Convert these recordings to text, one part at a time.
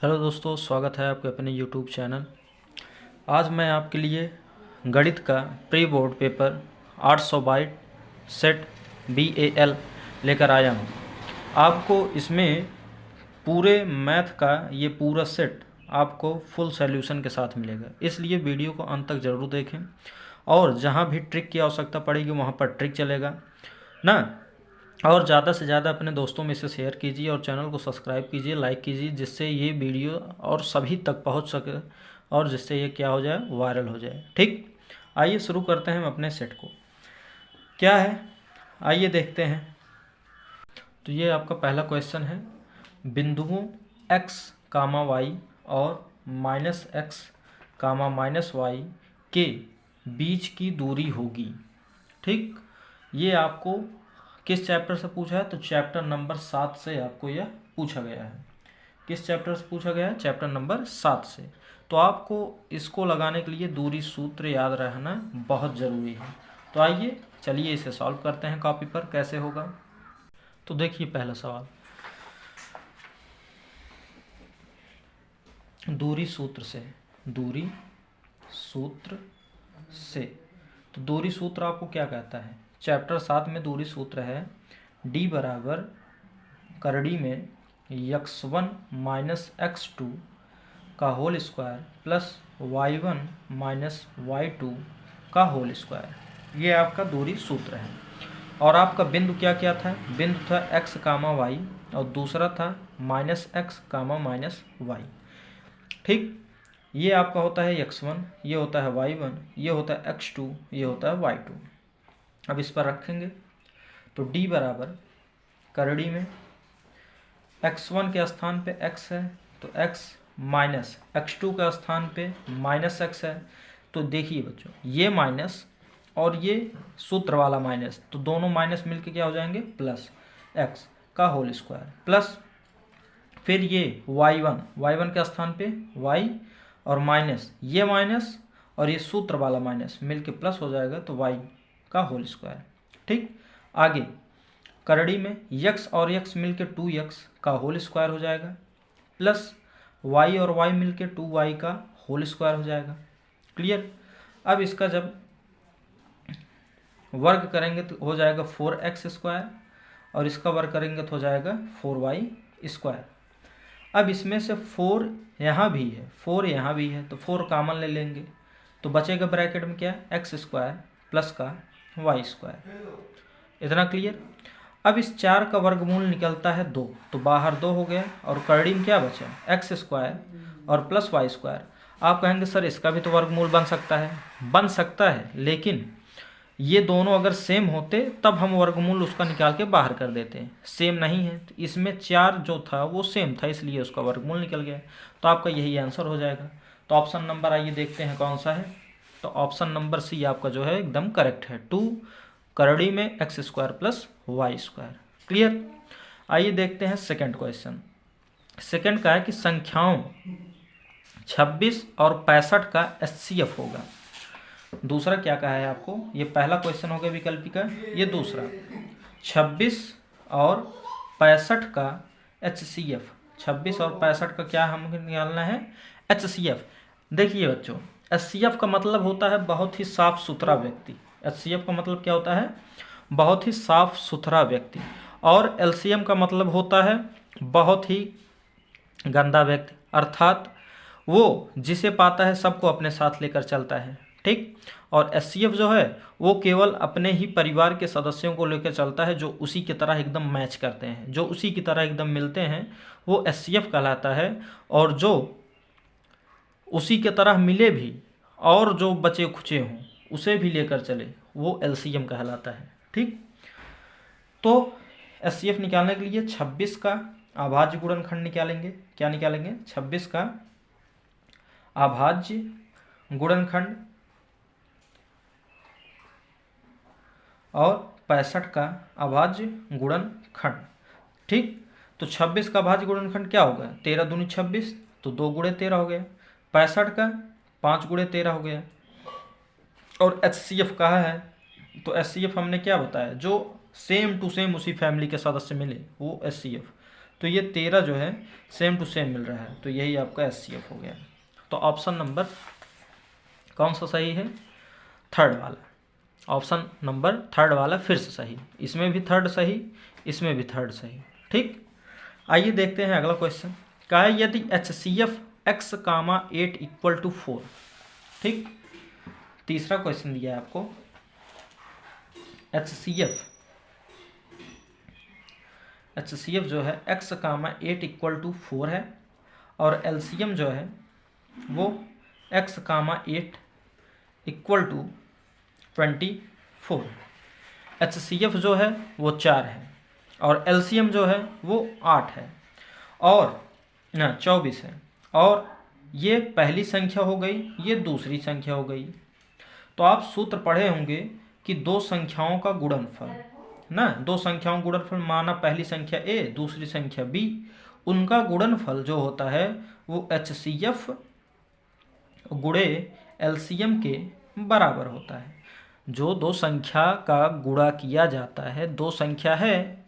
Hello दोस्तों, स्वागत है आपके अपने यूट्यूब चैनल। आज मैं आपके लिए गणित का प्री बोर्ड पेपर 800 बाइट सेट BAL लेकर आया हूँ। आपको इसमें पूरे मैथ का ये पूरा सेट आपको फुल सॉल्यूशन के साथ मिलेगा, इसलिए वीडियो को अंत तक ज़रूर देखें और जहाँ भी ट्रिक की आवश्यकता पड़ेगी वहाँ पर ट्रिक चलेगा ना। और ज़्यादा से ज़्यादा अपने दोस्तों में इसे शेयर कीजिए और चैनल को सब्सक्राइब कीजिए, लाइक कीजिए, जिससे ये वीडियो और सभी तक पहुंच सके और जिससे ये क्या हो जाए, वायरल हो जाए। ठीक, आइए शुरू करते हैं हम अपने सेट को। क्या है आइए देखते हैं। तो ये आपका पहला क्वेश्चन है, बिंदुओं x, y और -x, -y के बीच की दूरी होगी। ठीक, ये आपको किस चैप्टर से पूछा है? तो चैप्टर नंबर 7 से आपको यह पूछा गया है। किस चैप्टर से पूछा गया है? चैप्टर नंबर 7 से। तो आपको इसको लगाने के लिए दूरी सूत्र याद रहना बहुत ज़रूरी है। तो आइए चलिए इसे सॉल्व करते हैं कॉपी पर। कैसे होगा? तो देखिए पहला सवाल, दूरी सूत्र से। दूरी सूत्र से, तो दूरी सूत्र आपको क्या कहता है? चैप्टर 7 में दूरी सूत्र है D बराबर करड़ी में x1 माइनस x2 का whole square plus y1 minus y2 का होल स्क्वायर। ये आपका दूरी सूत्र है। और आपका बिंदु क्या क्या था? बिंदु था x, y और दूसरा था -x, -y। ठीक, ये आपका होता है x1, ये होता है y1, ये होता है x2, ये होता है y2। अब इस पर रखेंगे तो D बराबर करड़ी में x1 के स्थान पे x है तो x माइनस x2 के स्थान पे -x है। तो देखिए बच्चों, ये माइनस और ये सूत्र वाला माइनस, तो दोनों माइनस मिलके क्या हो जाएंगे? प्लस x का होल स्क्वायर प्लस फिर ये y1 के स्थान पे y और माइनस ये माइनस और ये सूत्र वाला माइनस मिलके प्लस हो जाएगा तो y का होल स्क्वायर। ठीक, आगे करड़ी में x और x मिलके 2x का होल स्क्वायर हो जाएगा प्लस y और y मिलके 2y का होल स्क्वायर हो जाएगा। क्लियर? अब इसका जब वर्ग करेंगे तो हो जाएगा 4x स्क्वायर और इसका वर्ग करेंगे तो हो जाएगा 4y स्क्वायर। अब इसमें से 4 यहाँ भी है, 4 यहाँ भी है, तो 4 कॉमन ले लेंगे तो बचेगा ब्रैकेट में क्या? x स्क्वायर प्लस का y स्क्वायर। इतना क्लियर? अब इस 4 का वर्गमूल निकलता है 2, तो बाहर 2 हो गया और करड़ी में क्या बचा? x स्क्वायर और प्लस y स्क्वायर। आप कहेंगे सर इसका भी तो वर्गमूल बन सकता है। बन सकता है, लेकिन ये दोनों अगर सेम होते तब हम वर्गमूल उसका निकाल के बाहर कर देते। सेम नहीं है, तो इसमें 4 जो था वो सेम था, इसलिए उसका वर्गमूल निकल गया। तो आपका यही आंसर हो जाएगा। तो ऑप्शन नंबर आइए देखते हैं कौन सा है। तो ऑप्शन नंबर सी आपका जो है एकदम करेक्ट है। 2 करड़ी में x square plus y square. Clear? आइए देखते हैं सेकंड क्वेश्चन। सेकंड का है कि संख्याओं 26 और 65 का HCF होगा। दूसरा क्या कहा है आपको? ये पहला क्वेश्चन हो गया विकल्पी का, ये दूसरा 26 और 65 का HCF। 26 और 65 का क्या हमें निकालना है? HCF। देखिए बच्चों, HCF का मतलब होता है बहुत ही साफ सुथरा व्यक्ति। HCF का मतलब क्या होता है? बहुत ही साफ सुथरा व्यक्ति। और LCM का मतलब होता है बहुत ही गंदा व्यक्ति, अर्थात वो जिसे पाता है सबको अपने साथ लेकर चलता है। ठीक, और HCF जो है वो केवल अपने ही परिवार के सदस्यों को लेकर चलता है जो उसी की तरह एकदम मैच करते हैं, जो उसी की तरह एकदम मिलते हैं, वो HCF कहलाता है। और जो उसी के तरह मिले भी और जो बचे खुचे हों उसे भी लेकर चले, वो LCM कहलाता है। ठीक, तो HCF निकालने के लिए 26 का अभाज्य गुणनखंड निकालेंगे। क्या निकालेंगे? 26 का अभाज्य गुणनखंड और 65 का अभाज्य गुणनखंड। ठीक, तो 26 का अभाज्य गुणनखंड क्या होगा? 13 दूनी 26, तो 2 गुणे 13 हो गया। 65 का 5 गुणे 13 हो गया। और HCF कहा है, तो HCF हमने क्या बताया? जो सेम टू सेम उसी फैमिली के सदस्य मिले वो HCF। तो ये 13 जो है सेम टू सेम मिल रहा है, तो यही आपका HCF हो गया। तो ऑप्शन नंबर कौन सा सही है? थर्ड वाला। ऑप्शन नंबर थर्ड वाला फिर से सही, इसमें भी थर्ड सही, इसमें भी थर्ड सही। ठीक, आइए देखते हैं अगला क्वेश्चन। क्या है? यदि HCF x, 8 इक्वल टू 4। ठीक, तीसरा क्वेश्चन दिया है आपको। HCF जो है x, 8 इक्वल टू 4 है, और LCM जो है वो x, 8 इक्वल टू 24। HCF जो है वो 4 है, और LCM जो है वो 8 है, और ना 24 है, और ये पहली संख्या हो गई, ये दूसरी संख्या हो गई। तो आप सूत्र पढ़े होंगे कि दो संख्याओं का गुणनफल ना, दो संख्याओं का गुणनफल माना पहली संख्या A दूसरी संख्या B, उनका गुणनफल जो होता है वो HCF गुणे LCM के बराबर होता है। जो दो संख्या का गुणा किया जाता है, दो संख्या है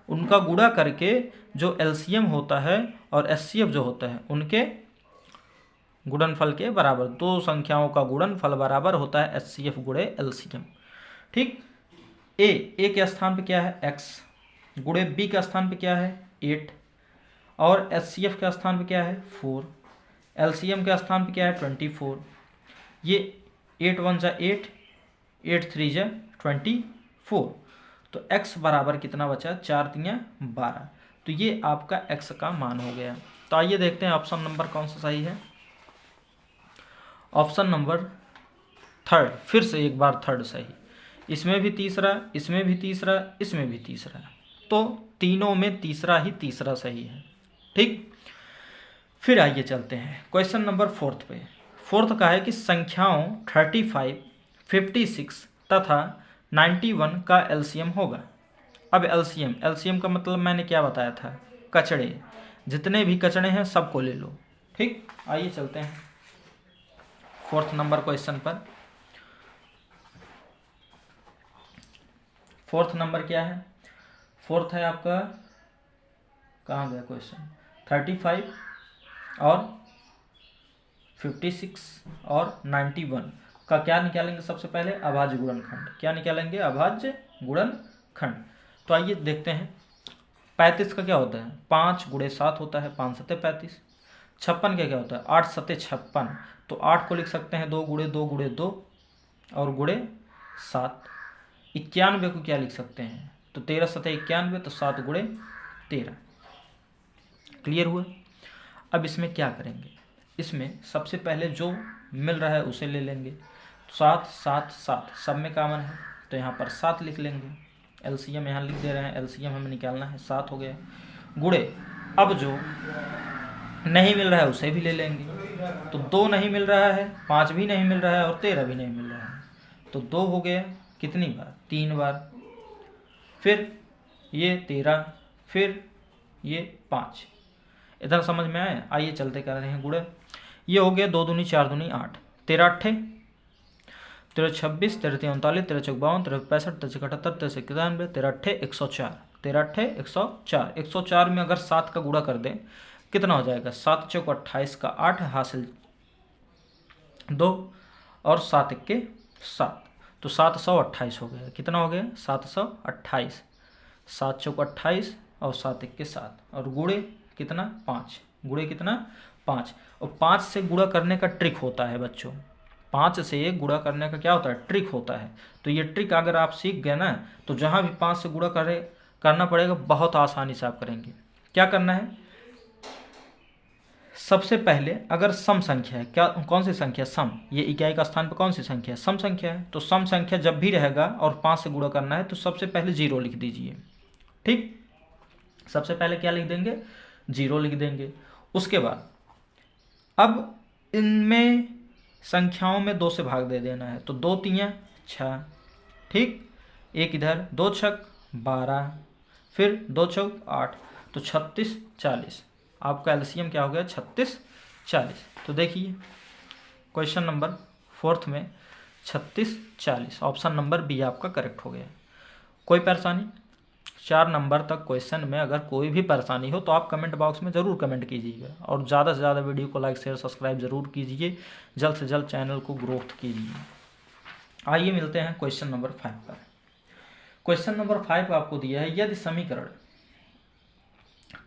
उनका गुणा करके जो LCM होता है और HCF जो होता है उनके गुणनफल के बराबर, दो संख्याओं का गुणनफल बराबर होता है HCF गुणे LCM। ठीक, A के स्थान पे क्या है x, गुणे B के स्थान पे क्या है 8, और HCF के स्थान पे क्या है 4, LCM के स्थान पे क्या है 24। ये 8 1 जा 8, 8 3 जा 24, तो x बराबर कितना बचा? 4 3 12। तो ये आपका x का मान हो गया। तो आइए देखते हैं ऑप्शन नंबर कौन सा सही है। ऑप्शन नंबर थर्ड, फिर से एक बार थर्ड सही, इसमें भी तीसरा, इसमें भी तीसरा, इसमें भी तीसरा, तो तीनों में तीसरा ही तीसरा सही है। ठीक, फिर आइए चलते हैं क्वेश्चन नंबर फोर्थ पे। फोर्थ का है कि संख्याओं 35, 56 तथा 91 का LCM होगा। अब LCM का मतलब मैंने क्या बताया था? कचड़े, जितने भी कचड़े हैं सबको ले लो। ठीक, आइए चलते हैं फोर्थ नंबर क्वेश्चन पर। फोर्थ नंबर क्या है? फोर्थ है आपका, कहाँ गया क्वेश्चन? 35 और 56 और 91 का क्या निकालेंगे? सबसे पहले अभाज्य गुणनखंड। क्या निकालेंगे? अभाज्य गुणनखंड। तो आइए देखते हैं। 35 का क्या होता है? 5 गुणे 7 होता है, 5 सत्ते 35। 56 का क्या होता है? 8 सत्ते 56, तो 8 को लिख सकते हैं 2 गुणे 2 गुणे 2 और गुणे 7। 91 को क्या लिख सकते हैं? तो 13 सत्ते 91, तो 7 गुणे 13। क्लियर हुआ? अब इसमें क्या करेंगे? इसमें सबसे पहले जो मिल रहा है उसे ले लेंगे। 7 7 7 सब में कॉमन है, तो यहाँ पर 7 लिख लेंगे। LCM यहाँ लिख दे रहे हैं, LCM हमें निकालना है, 7 हो गया। गुणे, अब जो नहीं मिल रहा है उसे भी ले लेंगे। तो 2 नहीं मिल रहा है, 5 भी नहीं मिल रहा है और 13 भी नहीं मिल रहा है, तो 2 हो गया। कितनी बार? 3 बार। फिर ये 13, फिर ये 5। इधर समझ में आए? आइए चलते कर रहे हैं गुणे। ये हो गया 2 दूनी 4 दूनी 8, 13 8 13 26, 13 3 39, 13 4 52, 13 65, 13 78, 13 91, 13 8 104, 13 8 104। 104 में अगर 7 का गुणा कर दें कितना हो जाएगा? 7 चौक 28 का 8 हासिल 2 और 7 1 7, तो 728 हो गया। कितना हो गया? 728। 7 चौक 28 और 7 1 7, और गुणे कितना? 5। गुणे कितना? 5। और 5 से गुणा करने का ट्रिक होता है बच्चों, 5 से गुणा करने का क्या होता है? ट्रिक होता है। तो ये ट्रिक अगर आप सीख गए ना, तो जहाँ भी 5 से गुणा करना पड़ेगा, बहुत आसानी से आप करेंगे। क्या करना है? सबसे पहले अगर सम संख्या है, क्या कौन सी संख्या? सम। ये इकाई का स्थान पर कौन सी संख्या है? सम संख्या है। तो सम संख्या जब भी रहेगा और 5 से गुणा करना है, तो सबसे पहले 0 लिख दीजिए। ठीक, सबसे पहले क्या लिख देंगे? 0 लिख देंगे। उसके बाद अब इनमें संख्याओं में 2 से भाग दे देना है, तो 2 3 6। ठीक, एक इधर, 2 छक 12, फिर 2 चौक 8, तो 36 40। आपका LCM क्या हो गया? 36 40। तो देखिए क्वेश्चन नंबर फोर्थ में 36 40, ऑप्शन नंबर बी आपका करेक्ट हो गया। कोई परेशानी? 4 नंबर तक क्वेश्चन में अगर कोई भी परेशानी हो तो आप कमेंट बॉक्स में ज़रूर कमेंट कीजिएगा, और ज़्यादा से ज़्यादा वीडियो को लाइक शेयर सब्सक्राइब ज़रूर कीजिए, जल्द से जल्द चैनल को ग्रोथ कीजिए। आइए मिलते हैं क्वेश्चन नंबर 5 पर। क्वेश्चन नंबर 5 आपको दिया है, यदि समीकरण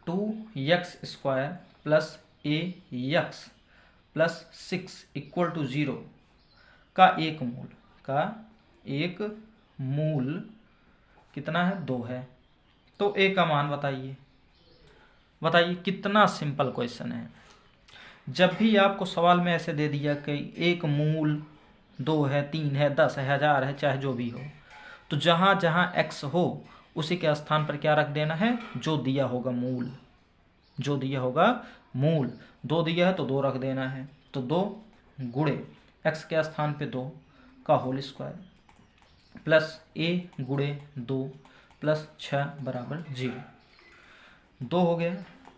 2x² plus ax plus 6 equal to 0 का एक मूल कितना है, 2 है, तो a का मान बताइए। बताइए, कितना सिंपल क्वेश्चन है। जब भी आपको सवाल में ऐसे दे दिया कि एक मूल 2 है, 3 है, 10 है, 1000 है, चाहे जो भी हो, तो जहाँ जहाँ x हो उसी के स्थान पर क्या रख देना है, जो दिया होगा मूल, जो दिया होगा मूल। 2 दिया है तो 2 रख देना है, तो 2 गुणे x के स्थान पे 2 का होल स्क्वायर प्लस a गुणे 2 प्लस 6 बराबर 0। 2 हो गया,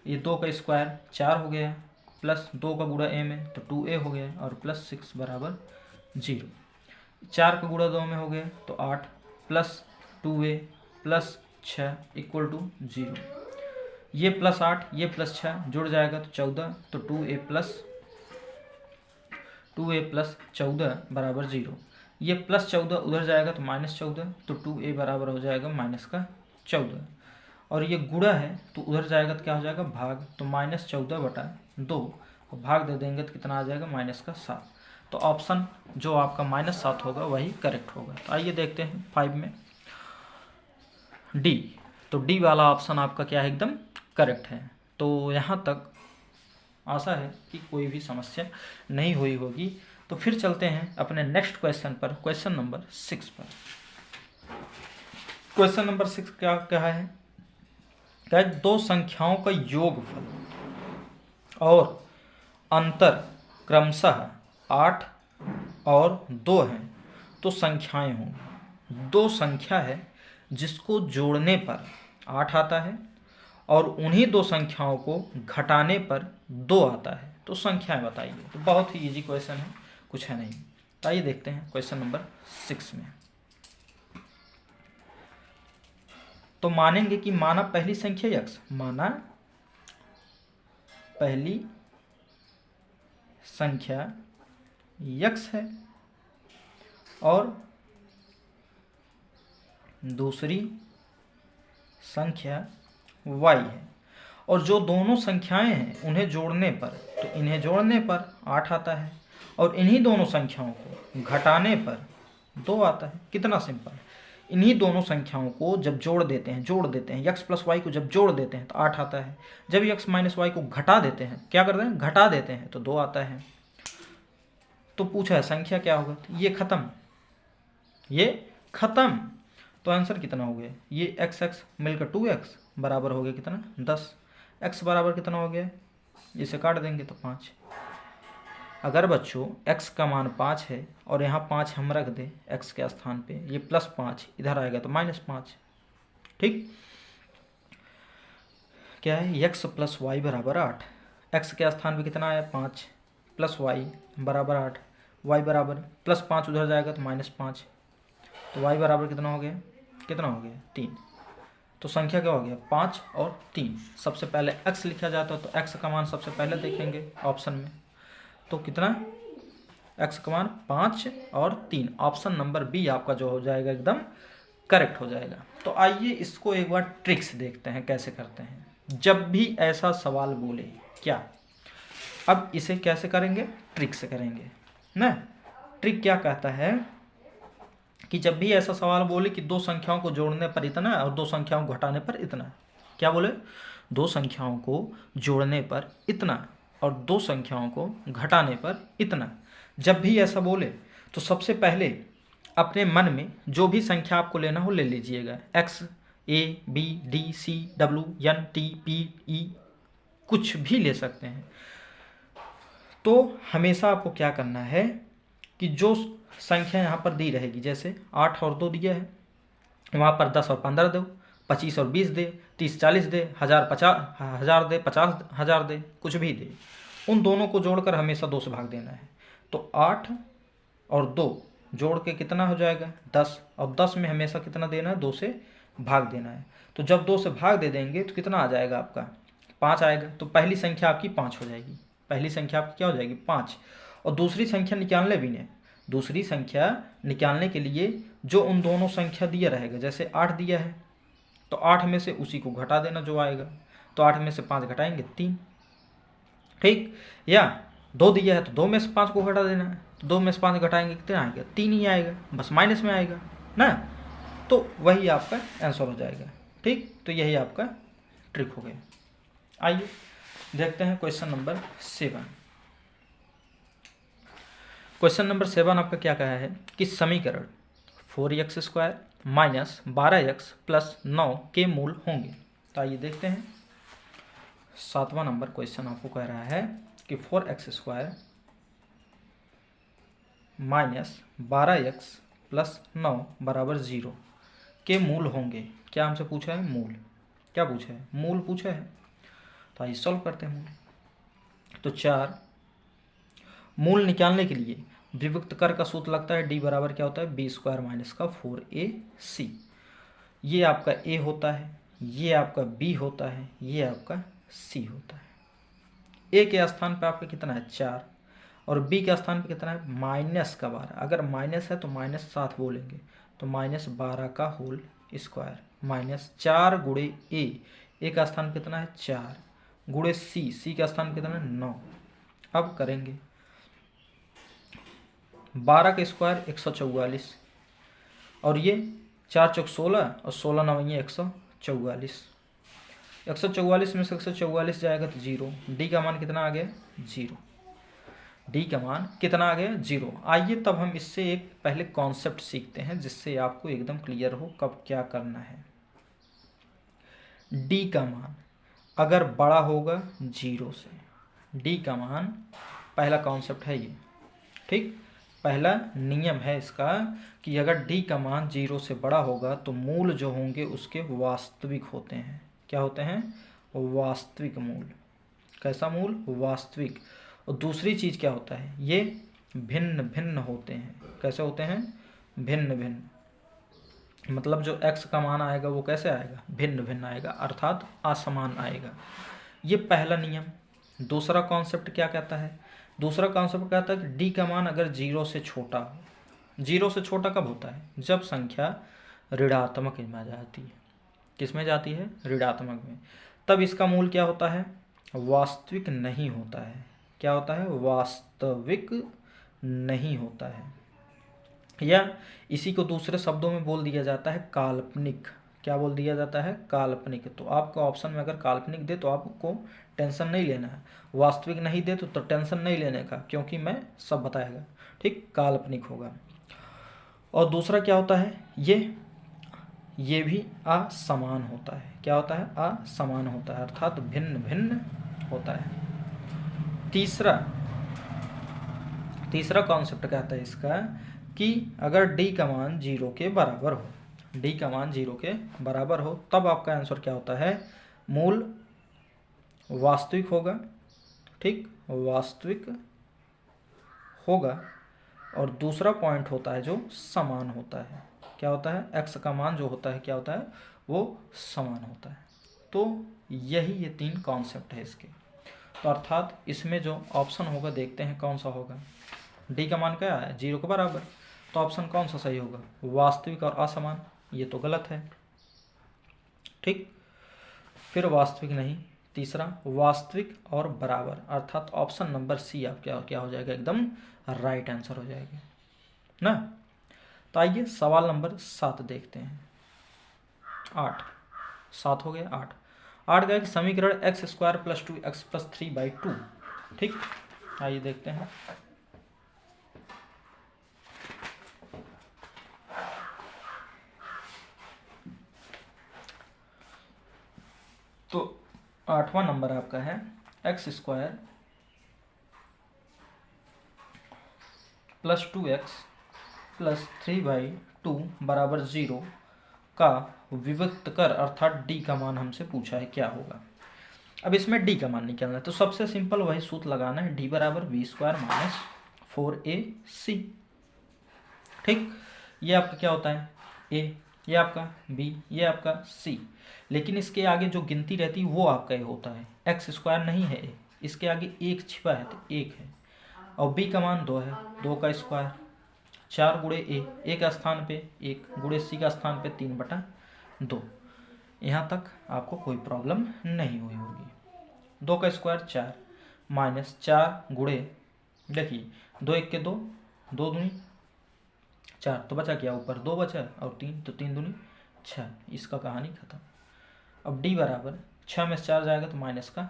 ये 2 का स्क्वायर 4 हो गया, प्लस 2 का गुणा a में तो 2a हो गया, और प्लस 6 बराबर 0। 4 का गुणा 2 में हो गया तो 8 plus 2a plus 6 equal to 0। ये प्लस 8 ये प्लस 6 जुड़ जाएगा तो 14, तो 2a प्लस 14 बराबर 0। ये प्लस 14 उधर जाएगा तो माइनस 14, तो 2a बराबर हो जाएगा माइनस का 14, और ये गुणा है तो उधर जाएगा तो क्या हो जाएगा, भाग, तो माइनस 14 बटा 2, और भाग दे देंगे तो कितना आ जाएगा, माइनस का 7। तो ऑप्शन जो आपका -7 होगा वही करेक्ट होगा। तो आइए देखते हैं 5 में डी। तो डी वाला ऑप्शन आपका क्या है, एकदम करेक्ट है। तो यहाँ तक आशा है कि कोई भी समस्या नहीं हुई होगी। तो फिर चलते हैं अपने नेक्स्ट क्वेश्चन पर, क्वेश्चन नंबर 6 पर। क्वेश्चन नंबर 6 क्या कहा है, क्या 2 संख्याओं का योगफल और अंतर क्रमशः 8 और 2 हैं तो संख्याएं होंगी। 2 संख्या है जिसको जोड़ने पर 8 आता है और उन्हीं 2 संख्याओं को घटाने पर 2 आता है, तो संख्याएं बताइए। तो बहुत ही इजी क्वेश्चन है, कुछ है नहीं। तो आइए देखते हैं क्वेश्चन नंबर 6 में। तो मानेंगे कि माना पहली संख्या x, माना पहली संख्या x है और दूसरी संख्या y है, और जो दोनों संख्याएं हैं उन्हें जोड़ने पर, तो इन्हें जोड़ने पर 8 आता है और इन्हीं दोनों संख्याओं को घटाने पर 2 आता है। कितना सिंपल। इन्हीं दोनों संख्याओं को जब जोड़ देते हैं x प्लस वाई को जब जोड़ देते हैं तो 8 आता है। जब x माइनस वाई को घटा देते हैं, क्या करते हैं, घटा देते हैं, तो 2 आता है। तो पूछा है संख्या क्या होगा, तो ये खत्म। तो आंसर कितना हो गया, ये x मिलकर 2x बराबर हो गया कितना, 10। x बराबर कितना हो गया, इसे काट देंगे तो 5। अगर बच्चों x का मान 5 है और यहाँ 5 हम रख दें x के स्थान पे, ये +5 इधर आएगा तो -5। ठीक, क्या है, x प्लस वाई बराबर 8। x के स्थान पे कितना आया, 5 प्लस वाई बराबर 8, y बराबर +5 उधर जाएगा तो -5, तो y बराबर कितना हो गया, 3। तो संख्या क्या हो गया, 5 और 3। सबसे पहले x लिखा जाता है तो x का मान सबसे पहले देखेंगे ऑप्शन में, तो कितना, x का मान 5 और 3। ऑप्शन नंबर बी आपका जो हो जाएगा एकदम करेक्ट हो जाएगा। तो आइए इसको एक बार ट्रिक से देखते हैं कैसे करते हैं। जब भी ऐसा सवाल बोले, क्या, अब इसे कैसे करेंगे, ट्रिक से करेंगे ना। ट्रिक क्या कहता है कि जब भी ऐसा सवाल बोले कि 2 संख्याओं को जोड़ने पर इतना और 2 संख्याओं को घटाने पर इतना, क्या बोले, 2 संख्याओं को जोड़ने पर इतना और 2 संख्याओं को घटाने पर इतना। जब भी ऐसा बोले तो सबसे पहले अपने मन में जो भी संख्या आपको लेना हो ले लीजिएगा, x, a, b, d, c, w, n, t, p, e, कुछ भी ले सकते हैं। तो हमेशा आपको क्या करना है कि जो संख्या यहाँ पर दी रहेगी, जैसे 8 और 2 दिया है, वहाँ पर 10 और 15 दो, 25 और 20 दे, 30 40 दे, 1000 दे, 50,000 दे, कुछ भी दे, उन दोनों को जोड़कर हमेशा 2 से भाग देना है। तो 8 और 2 जोड़ के कितना हो जाएगा, 10, और 10 में हमेशा कितना देना है, 2 से भाग देना है। तो जब 2 से भाग दे देंगे तो कितना आ जाएगा आपका 5 आएगा। तो पहली संख्या आपकी 5 हो जाएगी, पहली संख्या आपकी क्या हो जाएगी 5। और दूसरी संख्या निकालने भी नहीं, दूसरी संख्या निकालने के लिए जो उन दोनों संख्या दिया रहेगा, जैसे 8 दिया है तो 8 में से उसी को घटा देना जो आएगा। तो 8 में से 5 घटाएंगे 3, ठीक। या 2 दिया है तो 2 में से 5 को घटा देना है, तो 2 में से 5 घटाएंगे कितना आएगा 3 ही आएगा, बस माइनस में आएगा ना। तो वही आपका आंसर हो जाएगा, ठीक। तो यही आपका ट्रिक हो गया। आइए देखते हैं क्वेश्चन नंबर 7। क्वेश्चन नंबर 7 आपका क्या कहा है कि समीकरण 4x² माइनस 12x प्लस 9 के मूल होंगे। तो आइए देखते हैं। 7वां नंबर क्वेश्चन आपको कह रहा है कि 4x² माइनस 12x प्लस 9 बराबर 0 के मूल होंगे। क्या हमसे पूछा है मूल, क्या पूछा है मूल पूछा है। तो आइए सॉल्व करते हैं मूल। तो 4 मूल निकालने के लिए विभक्त कर का सूत्र लगता है, d बराबर क्या होता है b² माइनस का 4ac। ये आपका a होता है, ये आपका b होता है, ये आपका c होता है। a के स्थान पे आपका कितना है 4 और b के स्थान पे कितना है माइनस का 12। अगर माइनस है तो माइनस साथ बोलेंगे, तो माइनस 12 का होल स्क्वायर माइनस 4 गुणे a का स्थान कितना है 4 गुणे c का स्थान कितना है 9। अब करेंगे 12 का स्क्वायर 144 और ये 4 चौक 16 और 16 9 144। 144 में से 144 जाएगा तो 0। डी का मान कितना आ गया 0, डी का मान कितना आ गया 0। आइए तब हम इससे एक पहले कॉन्सेप्ट सीखते हैं जिससे आपको एकदम क्लियर हो कब क्या करना है। डी का मान अगर बड़ा होगा 0 से, डी का मान पहला कॉन्सेप्ट है ये, ठीक। पहला नियम है इसका कि अगर d का मान 0 से बड़ा होगा तो मूल जो होंगे उसके वास्तविक होते हैं। क्या होते हैं वास्तविक मूल। कैसा मूल वास्तविक। और दूसरी चीज़ क्या होता है ये भिन्न भिन्न होते हैं। कैसे होते हैं भिन्न भिन्न, मतलब जो x का मान आएगा वो कैसे आएगा भिन्न भिन्न आएगा, अर्थात असमान आएगा। ये पहला नियम। दूसरा कॉन्सेप्ट क्या कहता है, दूसरा कॉन्सेप्ट कहता है कि डी का मान अगर 0 से छोटा हो। 0 से छोटा कब होता है जब संख्या ऋणात्मक में जाती है। किस में जाती है ऋणात्मक में। तब इसका मूल क्या होता है वास्तविक नहीं होता है। क्या होता है वास्तविक नहीं होता है, या इसी को दूसरे शब्दों में बोल दिया जाता है काल्पनिक। क्या बोल दिया जाता है काल्पनिक। तो आपका ऑप्शन में अगर काल्पनिक दे तो आपको टेंशन नहीं लेना है, वास्तविक नहीं दे तो टेंशन नहीं लेने का, क्योंकि मैं सब बताएगा, ठीक। काल्पनिक होगा। और दूसरा क्या होता है ये भी असमान होता है। क्या होता है असमान होता है, अर्थात भिन्न भिन्न होता है। तीसरा कॉन्सेप्ट कहता है इसका कि अगर d का मान 0 के बराबर हो, d का मान 0 के बराबर हो तब आपका आंसर क्या होता है मूल वास्तविक होगा, ठीक वास्तविक होगा। और दूसरा पॉइंट होता है जो समान होता है। क्या होता है x का मान जो होता है क्या होता है वो समान होता है। तो यही ये 3 कॉन्सेप्ट है इसके। तो अर्थात इसमें जो ऑप्शन होगा देखते हैं कौन सा होगा। डी का मान क्या है 0 के बराबर, तो ऑप्शन कौन सा सही होगा वास्तविक और असमान। ये तो गलत है, ठीक। फिर वास्तविक नहीं, तीसरा वास्तविक और बराबर, अर्थात ऑप्शन नंबर सी आप क्या हो जाएगा एकदम राइट आंसर हो जाएगा ना। तो आइए सवाल नंबर 7 देखते हैं। 7 हो गया 8 का एक समीकरण x² + 2x + 3/2, ठीक। आइए देखते हैं। तो 8वां नंबर आपका है x² + 2x + 3/2 बराबर 0 का विभक्त कर, अर्थात d का मान हमसे पूछा है क्या होगा। अब इसमें d का मान निकालना है तो सबसे सिंपल वही सूत्र लगाना है, d बराबर b² माइनस 4ac, ठीक। ये आपका क्या होता है a, ये आपका बी, ये आपका सी। लेकिन इसके आगे जो गिनती रहती है वो आपका ए होता है, एक्स स्क्वायर नहीं है ए, इसके आगे एक छिपा है तो एक है। और बी का मान 2 है, 2 का स्क्वायर, 4 गुणे ए, ए का स्थान पे 1 गुणे सी का स्थान पे 3/2। यहाँ तक आपको कोई प्रॉब्लम नहीं हुई होगी। 2 का स्क्वायर 4 माइनस 4 गुणे, देखिए 2 1 के 2, 2 दूनी 4, तो बचा क्या, ऊपर 2 बचा और 3, तो 3 दूनी 6, इसका कहानी खत्म। अब डी बराबर 6 में से 4 जाएगा तो माइनस का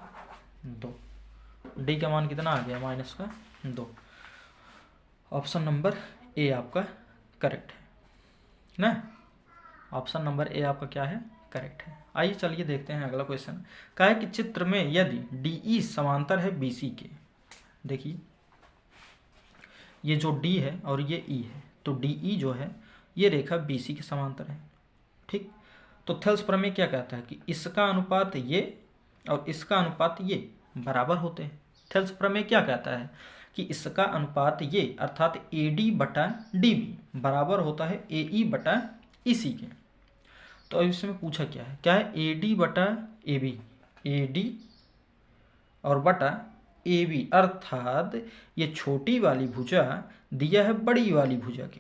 2, डी का मान कितना आ गया, माइनस का 2। ऑप्शन नंबर ए आपका करेक्ट है ना, ऑप्शन नंबर ए आपका क्या है, करेक्ट है। आइए चलिए देखते हैं अगला क्वेश्चन। कहा है कि चित्र में यदि DE समांतर है BC के, देखिए ये जो D है और ये E है, तो DE जो है ये रेखा BC के समांतर है, ठीक। तो थेल्स प्रमेय क्या कहता है कि इसका अनुपात ये और इसका अनुपात ये बराबर होते हैं। थेल्स प्रमेय क्या कहता है कि इसका अनुपात ये अर्थात AD बटा DB बराबर होता है AE बटा EC के। तो अब इसमें पूछा क्या है AD बटा AB, AD और बटा AB अर्थात ये छोटी वाली भुजा दिया है बड़ी वाली भुजा के,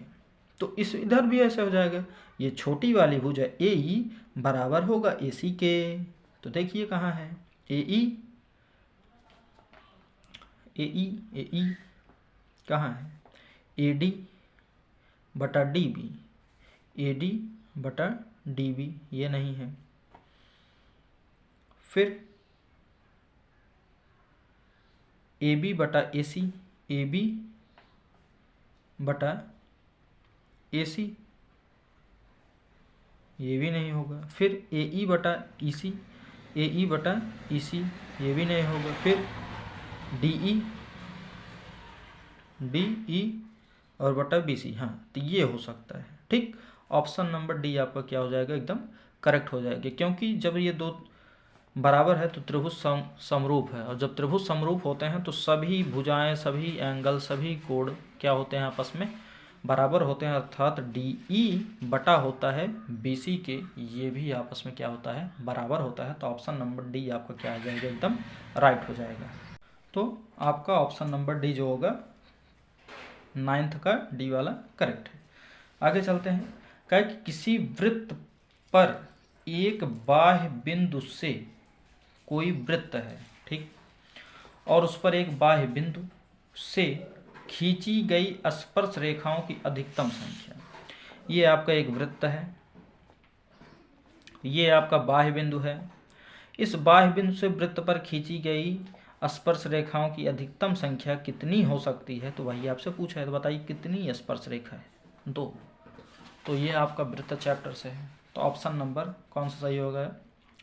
तो इस इधर भी ऐसे हो जाएगा, ये छोटी वाली भुजा AE बराबर होगा AC के। तो देखिए कहाँ है AE, AE कहाँ है, AD बटा DB, AD बटा DB ये नहीं है। फिर AB बटा AC, AB बटा AC ये भी नहीं होगा। फिर AE बटा EC, AE बटा EC ये भी नहीं होगा। फिर DE, DE और बटा BC, हाँ तो ये हो सकता है, ठीक। ऑप्शन नंबर डी आपका क्या हो जाएगा, एकदम करेक्ट हो जाएगा, क्योंकि जब ये दो बराबर है तो त्रिभुज समरूप है, और जब त्रिभुज समरूप होते हैं तो सभी भुजाएं, सभी एंगल, सभी कोण क्या होते हैं, आपस में बराबर होते हैं, अर्थात DE बटा होता है BC के, ये भी आपस में क्या होता है, बराबर होता है। तो ऑप्शन नंबर डी आपका क्या आ जाएगा, एकदम राइट हो जाएगा। तो आपका ऑप्शन नंबर डी जो होगा 9th का डी वाला करेक्ट है। आगे चलते हैं। कहा कि किसी वृत्त पर एक बाह्य बिंदु से, कोई वृत्त है, ठीक, और उस पर एक बाह्य बिंदु से खींची गई स्पर्श रेखाओं की अधिकतम संख्या। ये आपका एक वृत्त है, ये आपका बाह्य बिंदु है। इस बाह्य बिंदु से वृत्त पर खींची गई स्पर्श रेखाओं की अधिकतम संख्या कितनी हो सकती है, तो वही आपसे पूछा है। तो बताइए कितनी स्पर्श रेखा है, 2। तो ये आपका वृत्त चैप्टर से है। तो ऑप्शन नंबर कौन सा सही हो गया,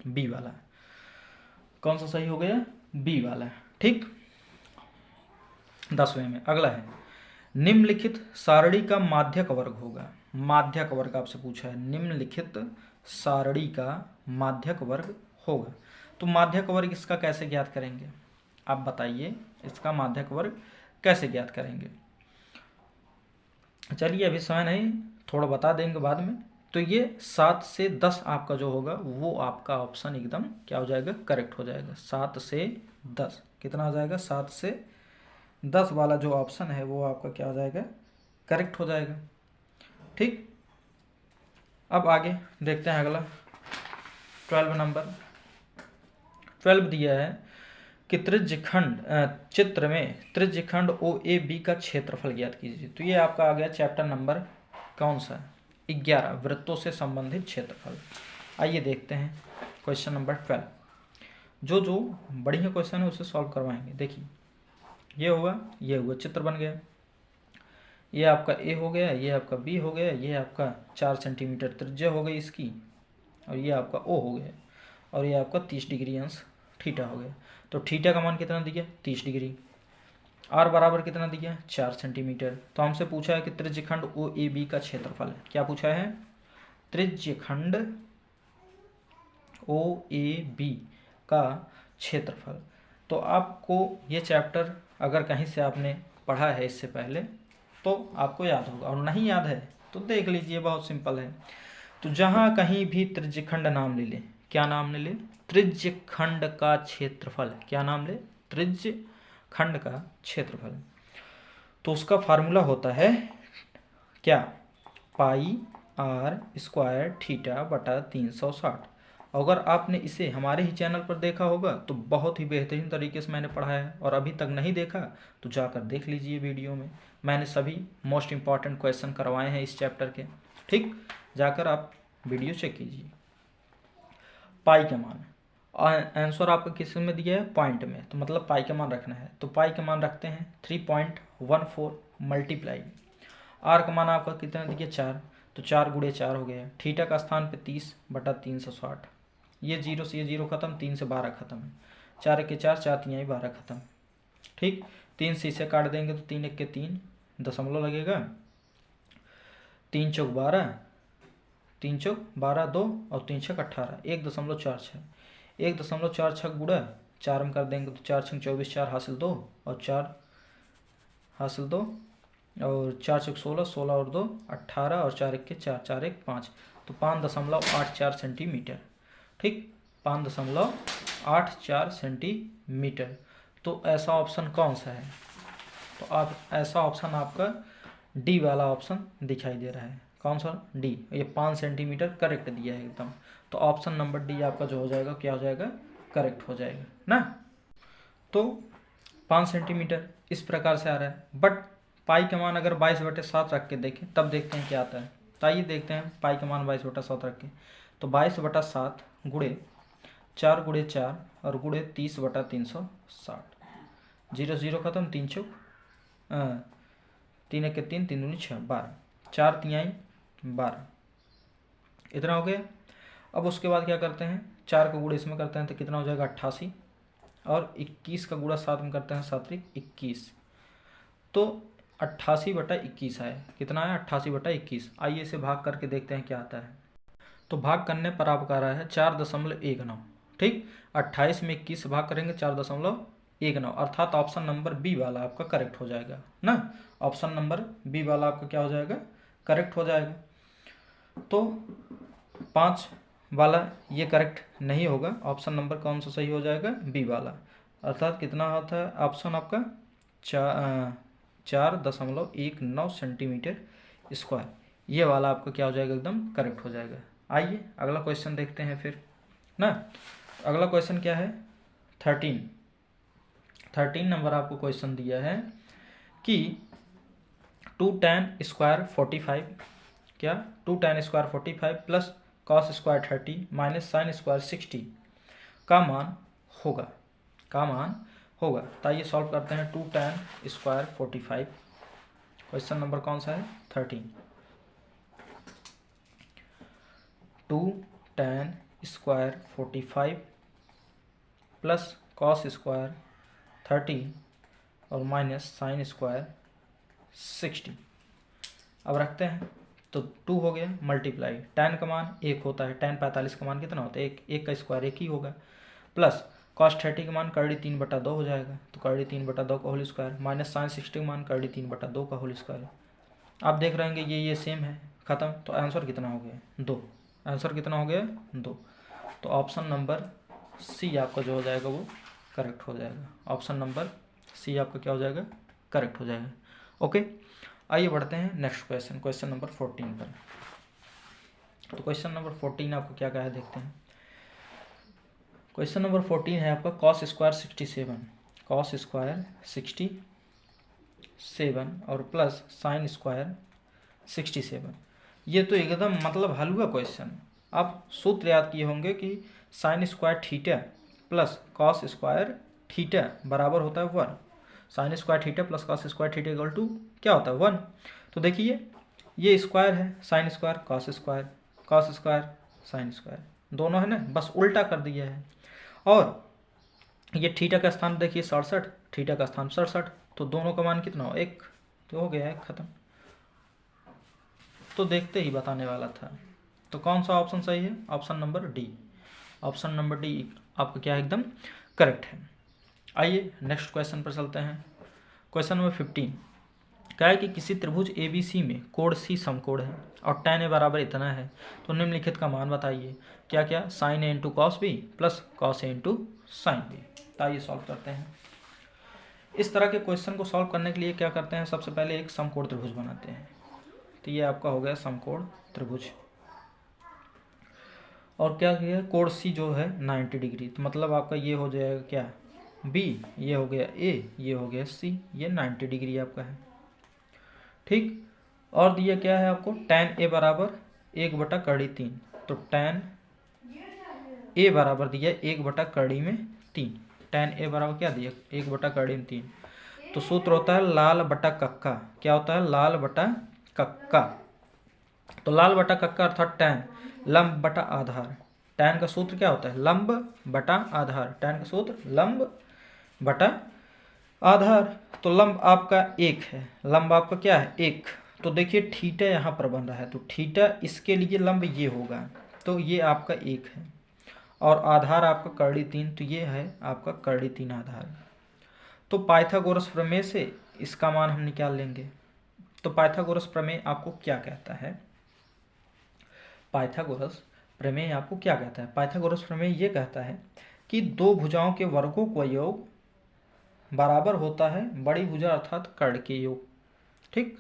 बी वाला। कौन सा सही हो गया, बी वाला, ठीक। 10वें में अगला है, निम्नलिखित सारणी का माध्यक वर्ग होगा। माध्यक वर्ग आपसे पूछा है, निम्नलिखित सारणी का माध्यक वर्ग होगा। तो माध्यक वर्ग इसका कैसे ज्ञात करेंगे, आप बताइए, इसका माध्यक वर्ग कैसे ज्ञात करेंगे। चलिए अभी समय नहीं, थोड़ा बता देंगे बाद में। तो ये 7 से 10 आपका जो होगा वो आपका ऑप्शन एकदम क्या हो जाएगा, करेक्ट हो जाएगा। 7 से 10 कितना हो जाएगा, 7 से 10 वाला जो ऑप्शन है वो आपका क्या हो जाएगा, करेक्ट हो जाएगा, ठीक। अब आगे देखते हैं अगला 12 नंबर। 12 दिया है कि त्रिज्यखंड, चित्र में त्रिज्यखंड OAB का क्षेत्रफल ज्ञात कीजिए। तो ये आपका आ गया चैप्टर नंबर कौन सा, 11, वृत्तों से संबंधित क्षेत्रफल। आइए देखते हैं क्वेश्चन नंबर 12। जो बढ़िया क्वेश्चन है उसे सॉल्व करवाएंगे। देखिए ये हुआ चित्र बन गया, ये आपका ए हो गया, ये आपका बी हो गया, ये आपका 4 सेंटीमीटर त्रिज्या हो गई इसकी, और ये आपका ओ हो गया, और ये आपका 30 डिग्री अंश थीटा हो गया। तो थीटा का मान कितना दिया, 30 डिग्री। आर बराबर कितना दिया, 4 सेंटीमीटर। तो हमसे पूछा है कि त्रिज्यखंड OAB का क्षेत्रफल है। क्या पूछा है, त्रिज्यखंड OAB का क्षेत्रफल। तो आपको ये चैप्टर अगर कहीं से आपने पढ़ा है इससे पहले तो आपको याद होगा, और नहीं याद है तो देख लीजिए, बहुत सिंपल है। तो जहाँ कहीं भी त्रिज्यखंड नाम ले ले, क्या नाम ले ले? त्रिज्यखंड का क्षेत्रफल। क्या नाम ले? त्रिज्यखंड का क्षेत्रफल। तो उसका फार्मूला होता है क्या? पाई आर स्क्वायर थीटा बटा 360। अगर आपने इसे हमारे ही चैनल पर देखा होगा तो बहुत ही बेहतरीन तरीके से मैंने पढ़ाया है, और अभी तक नहीं देखा तो जाकर देख लीजिए वीडियो में। मैंने सभी मोस्ट इम्पॉर्टेंट क्वेश्चन करवाए हैं इस चैप्टर के, ठीक? जाकर आप वीडियो चेक कीजिए। पाई का मान, आंसर आपका किस में दिया है? पॉइंट में, तो मतलब पाई का मान रखना है। तो पाई का मान रखते हैं 3.14 मल्टीप्लाई, आर का मान आपका कितना दिया? 4, तो 4 गुणे 4 हो गया। थीटा का स्थान पे 30 बटा 360, ये 0 से ये 0 खत्म, 3 से 12 खत्म, 4 1 4, 4 3 12 खत्म, ठीक? 3 से इसे काट देंगे तो 3 1 के 3 दशमलव लगेगा, 3 चौक 12, 3 चौक 12 2 और 3 छक 18, 1.46, 1.46 गुड़ा 4 में कर देंगे तो 4 छक 24, 4 हासिल 2 और 4 हासिल 2 और 4 चौक 16, 16 और 2 18 और 4 1 के 4, 4 1 5, तो 5.84 सेंटीमीटर, ठीक? 5.84 सेंटीमीटर। तो ऐसा ऑप्शन कौन सा है? तो आप ऐसा ऑप्शन आपका डी वाला ऑप्शन दिखाई दे रहा है। कौन सा? डी। ये 5 सेंटीमीटर करेक्ट दिया है एकदम। तो ऑप्शन नंबर डी आपका जो हो जाएगा, क्या हो जाएगा? करेक्ट हो जाएगा ना। तो 5 सेंटीमीटर इस प्रकार से आ रहा है, बट पाई का मान अगर 22/7 रख के देखें तब देखते हैं क्या आता है। तो आइए देखते हैं पाई का मान 22/7 रख के। तो 22/7 गुणे 4 गुणे 4 और गुणे 30/360, 0 0 खत्म, 3 चौक 3 1 के 3, 3 दूनी 6, 12, 4 तिहाई 12, इतना हो गया। अब उसके बाद क्या करते हैं? 4 का गुणा इसमें करते हैं तो कितना हो जाएगा? 88, और 21 का गुणा 7 में करते हैं 7 21, तो 88/21 है। कितना है? 88/21। आइए इसे भाग करके देखते हैं क्या आता है। तो भाग करने पर आपका आ रहा है 4.19, ठीक? 28 में 21 से भाग करेंगे 4.19, अर्थात ऑप्शन नंबर बी वाला आपका करेक्ट हो जाएगा ना। ऑप्शन नंबर बी वाला आपका क्या हो जाएगा? करेक्ट हो जाएगा। तो 5 वाला ये करेक्ट नहीं होगा, ऑप्शन नंबर कौन सा सही हो जाएगा? बी वाला। अर्थात कितना होता है ऑप्शन आपका? 4.19 सेंटीमीटर स्क्वायर, ये वाला आपका क्या हो जाएगा? एकदम करेक्ट हो जाएगा। आइए अगला क्वेश्चन देखते हैं फिर ना। अगला क्वेश्चन क्या है? 13 नंबर आपको क्वेश्चन दिया है कि 2 tan स्क्वायर 45, क्या? 2 tan square 45 plus cos square 30 minus sine square 60 का मान होगा। तो आइए सॉल्व करते हैं। 2 tan स्क्वायर 45, क्वेश्चन नंबर कौन सा है? 13। 2 tan square 45 plus cos square 30 और माइनस साइन स्क्वायर 60। अब रखते हैं तो 2 हो गया मल्टीप्लाई, tan का मान 1 होता है, tan 45 का मान कितना होता है? 1 का स्क्वायर 1 ही होगा, प्लस कॉस 30 का मान करड़ी 3/2 हो जाएगा, तो करड़ी 3/2 का होल स्क्वायर, माइनस साइन 60 का मान करड़ी 3/2 का होल स्क्वायर। आप देख रहे हैं ये सेम है, खत्म। तो आंसर कितना हो गया? 2। आंसर कितना हो गया? 2। तो ऑप्शन नंबर सी आपका जो हो जाएगा वो करेक्ट हो जाएगा। ऑप्शन नंबर सी आपका क्या हो जाएगा? करेक्ट हो जाएगा। ओके, आइए बढ़ते हैं नेक्स्ट क्वेश्चन, क्वेश्चन नंबर 14 पर। तो क्वेश्चन नंबर 14 आपको क्या कहा है देखते हैं। क्वेश्चन नंबर 14 है आपका कॉस स्क्वायर 67, कॉस स्क्वायर 67 और प्लस साइन स्क्वायर 67। ये तो एकदम मतलब हलवा क्वेश्चन। आप सूत्र याद किए होंगे कि sine square theta plus cos square theta बराबर होता है 1। Sine square theta plus cos square theta equal to क्या होता है? 1। तो देखिए ये स्क्वायर है, sine square cos square sine square, दोनों है ना, बस उल्टा कर दिया है। और ये थीटा का स्थान देखिए 67, थीटा का स्थान 67, तो दोनों का मान कितना हो? 1, तो हो गया है खत्म। तो देखते ही बताने वाला था। तो कौन सा ऑप्शन सही है? Option number D. Option number D आपका क्या है? एकदम करेक्ट है। आइए नेक्स्ट क्वेश्चन पर चलते हैं। Question number 15। क्या है कि किसी त्रिभुज ABC में कोण C समकोण है और tan A बराबर इतना है, तो निम्नलिखित का मान बताइए। क्या क्या? sin A into cos B plus cos A into sine B. तो आइए सॉल्व करते हैं। इस तरह के क्वेश्चन को सॉल्व करने के लिए क्या करते हैं, सबसे पहले एक समकोण त्रिभुज बनाते हैं। तो ये आपका हो गया समकोण त्रिभुज, और क्या किया, कोण C जो है 90 डिग्री, तो मतलब आपका ये हो जाएगा क्या, B, ये हो गया A, ये हो गया C, ये 90 डिग्री आपका है। ठीक, और दिया क्या है आपको, tan A बराबर 1/3, तो tan A बराबर दिया 1/3, tan A बराबर क्या दिया, 1/3। तो सूत्र होता है लाल बटा कक्का। क्या होता है, लाल बटा कक्का। तो लाल बटा कक्का अर्थात tan, लंब बटा आधार। tan का सूत्र क्या होता है, लंब बटा आधार। tan का सूत्र लंब बटा आधार। तो लंब आपका 1 है, लंब आपका क्या है 1। तो देखिए थीटा यहाँ पर बन रहा है, तो थीटा इसके लिए लंब ये होगा, तो ये आपका 1 है। और आधार आपका कर्डी 3, तो ये है आपका कर्डी 3 आधार। तो पाइथागोरस प्रमेय से इसका मान हम निकाल लेंगे। तो पाइथागोरस प्रमेय आपको क्या कहता है, पाइथागोरस प्रमेय आपको क्या कहता है, पाइथागोरस प्रमेय ये कहता है कि दो भुजाओं के वर्गों का योग बराबर होता है बड़ी भुजा अर्थात कर्ण के योग। ठीक,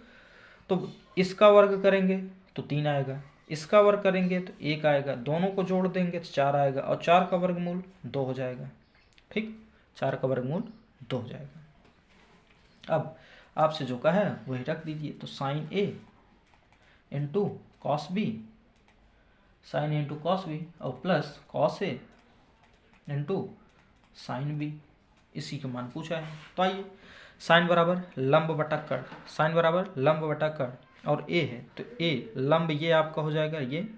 तो इसका वर्ग करेंगे तो 3 आएगा, इसका वर्ग करेंगे तो 1 आएगा, दोनों को जोड़ देंगे तो 4 आएगा, और 4 का वर्गमूल 2 हो जाएगा। ठीक, 4 का वर्गमूल 2 हो जाएगा। अब आपसे जो कहा है वही रख दीजिए। तो sine A into cos B, sine A into cos B और plus cos A into sine B, इसी के मान पूछा है। तो आइए, साइन बराबर लंब बटा कर्ण, साइन बराबर लंब बटा कर्ण, और A है तो A लंब ये आपका हो जाएगा ये,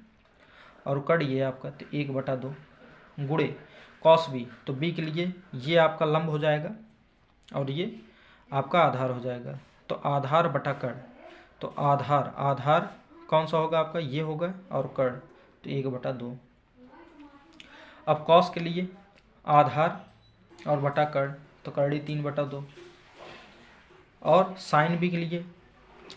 और कर्ण ये आपका, तो 1/2 गुणे कॉस B, तो B के लिए ये आपका लंब हो जाएगा और ये आपका आधार हो जाएगा। तो आधार बटा कर्ण, तो आधार आधार कौन सा होगा आपका, ये होगा, और कर्ण तो 1/2। अब कॉस के लिए आधार और बटा कर्ण, तो कर्डी 3/2। और साइन बी के लिए,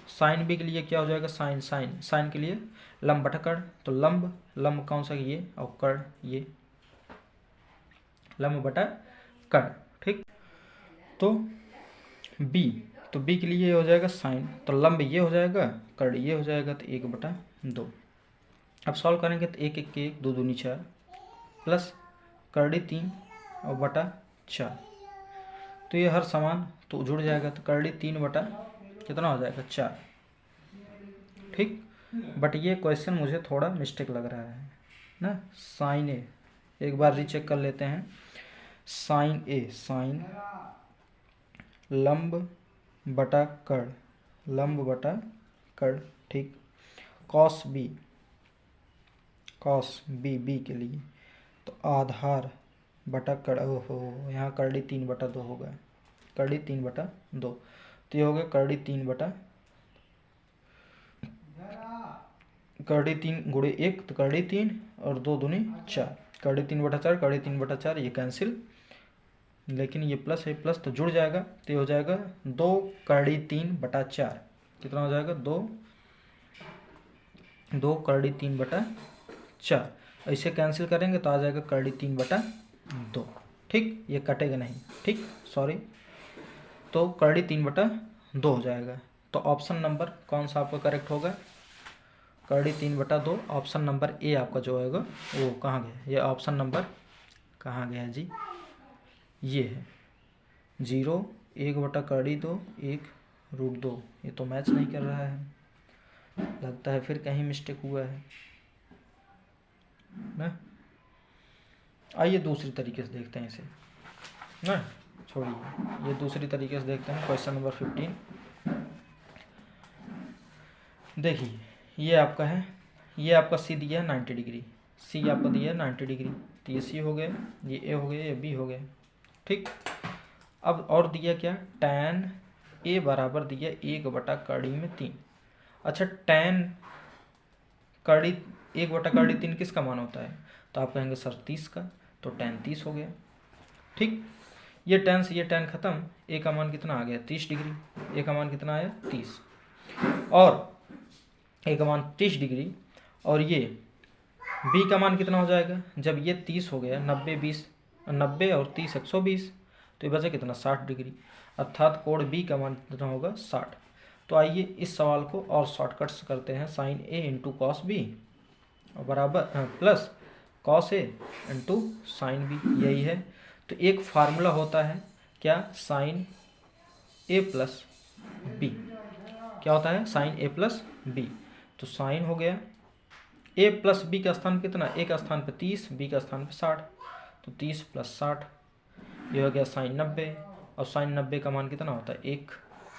साइन बी के लिए क्या हो जाएगा, साइन साइन साइन के लिए लंब बटा कर्ण, तो लंब लंब कौन सा ये, और कर्ण ये, लंब बटा कर्ण। ठीक, तो बी, तो बी के लिए ये हो जाएगा साइन, तो लंब ये हो जाएगा, कर्ण ये हो जाएगा, तो 1/2। अब सॉल्व करेंगे तो 1 1 के 1, 2 दूनी 4, प्लस कर्डी 3 और बटा 4, तो ये हर समान तो जुड़ जाएगा, तो कर्डी 3 बटा कितना हो जाएगा 4। ठीक, बट ये क्वेश्चन मुझे थोड़ा मिस्टेक लग रहा है ना। साइन ए, एक बार रीचेक कर लेते हैं। साइन ए, साइन लंब बटा कर्ण, लंब बटा कर्ण। ठीक, cos B, cos B, B के लिए तो आधार बटा कर्ण, ओहो यहाँ कर्डी 3/2 होगा, कर्डी 3/2, तो ये हो गया कर्डी 3 कर्डी 3 गुणे 1, तो कर्डी 3 और 2 दूनी 4, कर्डी 3/4, कर्डी 3/4 ये कैंसिल, लेकिन ये प्लस है, प्लस तो जुड़ जाएगा, तो ये हो जाएगा 2 कर्डी 3/4, कितना हो जाएगा 2 कर्डी 3/4, ऐसे कैंसिल करेंगे तो आ जाएगा कर्डी 3/2। ठीक, ये कटेगा नहीं, ठीक सॉरी, तो कर्डी 3/2 हो जाएगा। तो ऑप्शन नंबर कौन सा आपका करेक्ट होगा, कर्डी 3/2, ऑप्शन नंबर ए आपका जो होगा वो कहाँ गया, ये ऑप्शन नंबर कहाँ गया जी, ये है 0 1/2 1√2। ये तो मैच नहीं कर रहा है, लगता है फिर कहीं मिस्टेक हुआ है ना। आइए दूसरी तरीके से देखते हैं इसे ना, छोड़िए ये दूसरी तरीके से देखते हैं। क्वेश्चन नंबर 15 देखिए, ये आपका है, ये आपका सी दिया है 90 डिग्री, सी आपका दिया है 90 डिग्री, तो ये सी हो गया, ये ए हो गया, ये बी हो गया। ठीक, अब और दिया क्या, tan ए बराबर दिया 1/3। अच्छा, tan कर्डी 1/3 किसका मान होता है, तो आप कहेंगे सर 30 का, तो tan 30 हो गया। ठीक, ये tan से ये tan खत्म, a का मान कितना आ गया 30 डिग्री, a का मान कितना आया 30, और a का मान 30 डिग्री, और ये b का मान कितना हो जाएगा, जब ये 30 हो गया 90 और 30 120, तो ये बचा कितना 60 डिग्री, अर्थात कोण b का मान कितना होगा 60। तो आइए इस सवाल को और शॉर्टकट्स करते हैं, sine a into cos B बराबर plus cos A into sine B, यही है। तो एक फार्मूला होता है क्या, साइन ए प्लस बी, क्या होता है साइन ए प्लस बी। तो साइन हो गया ए प्लस बी का स्थान कितना, ए का स्थान पे 30, बी का स्थान पे 60, तो 30 प्लस 60 ये हो गया साइन 90, और साइन 90 का मान कितना होता है 1।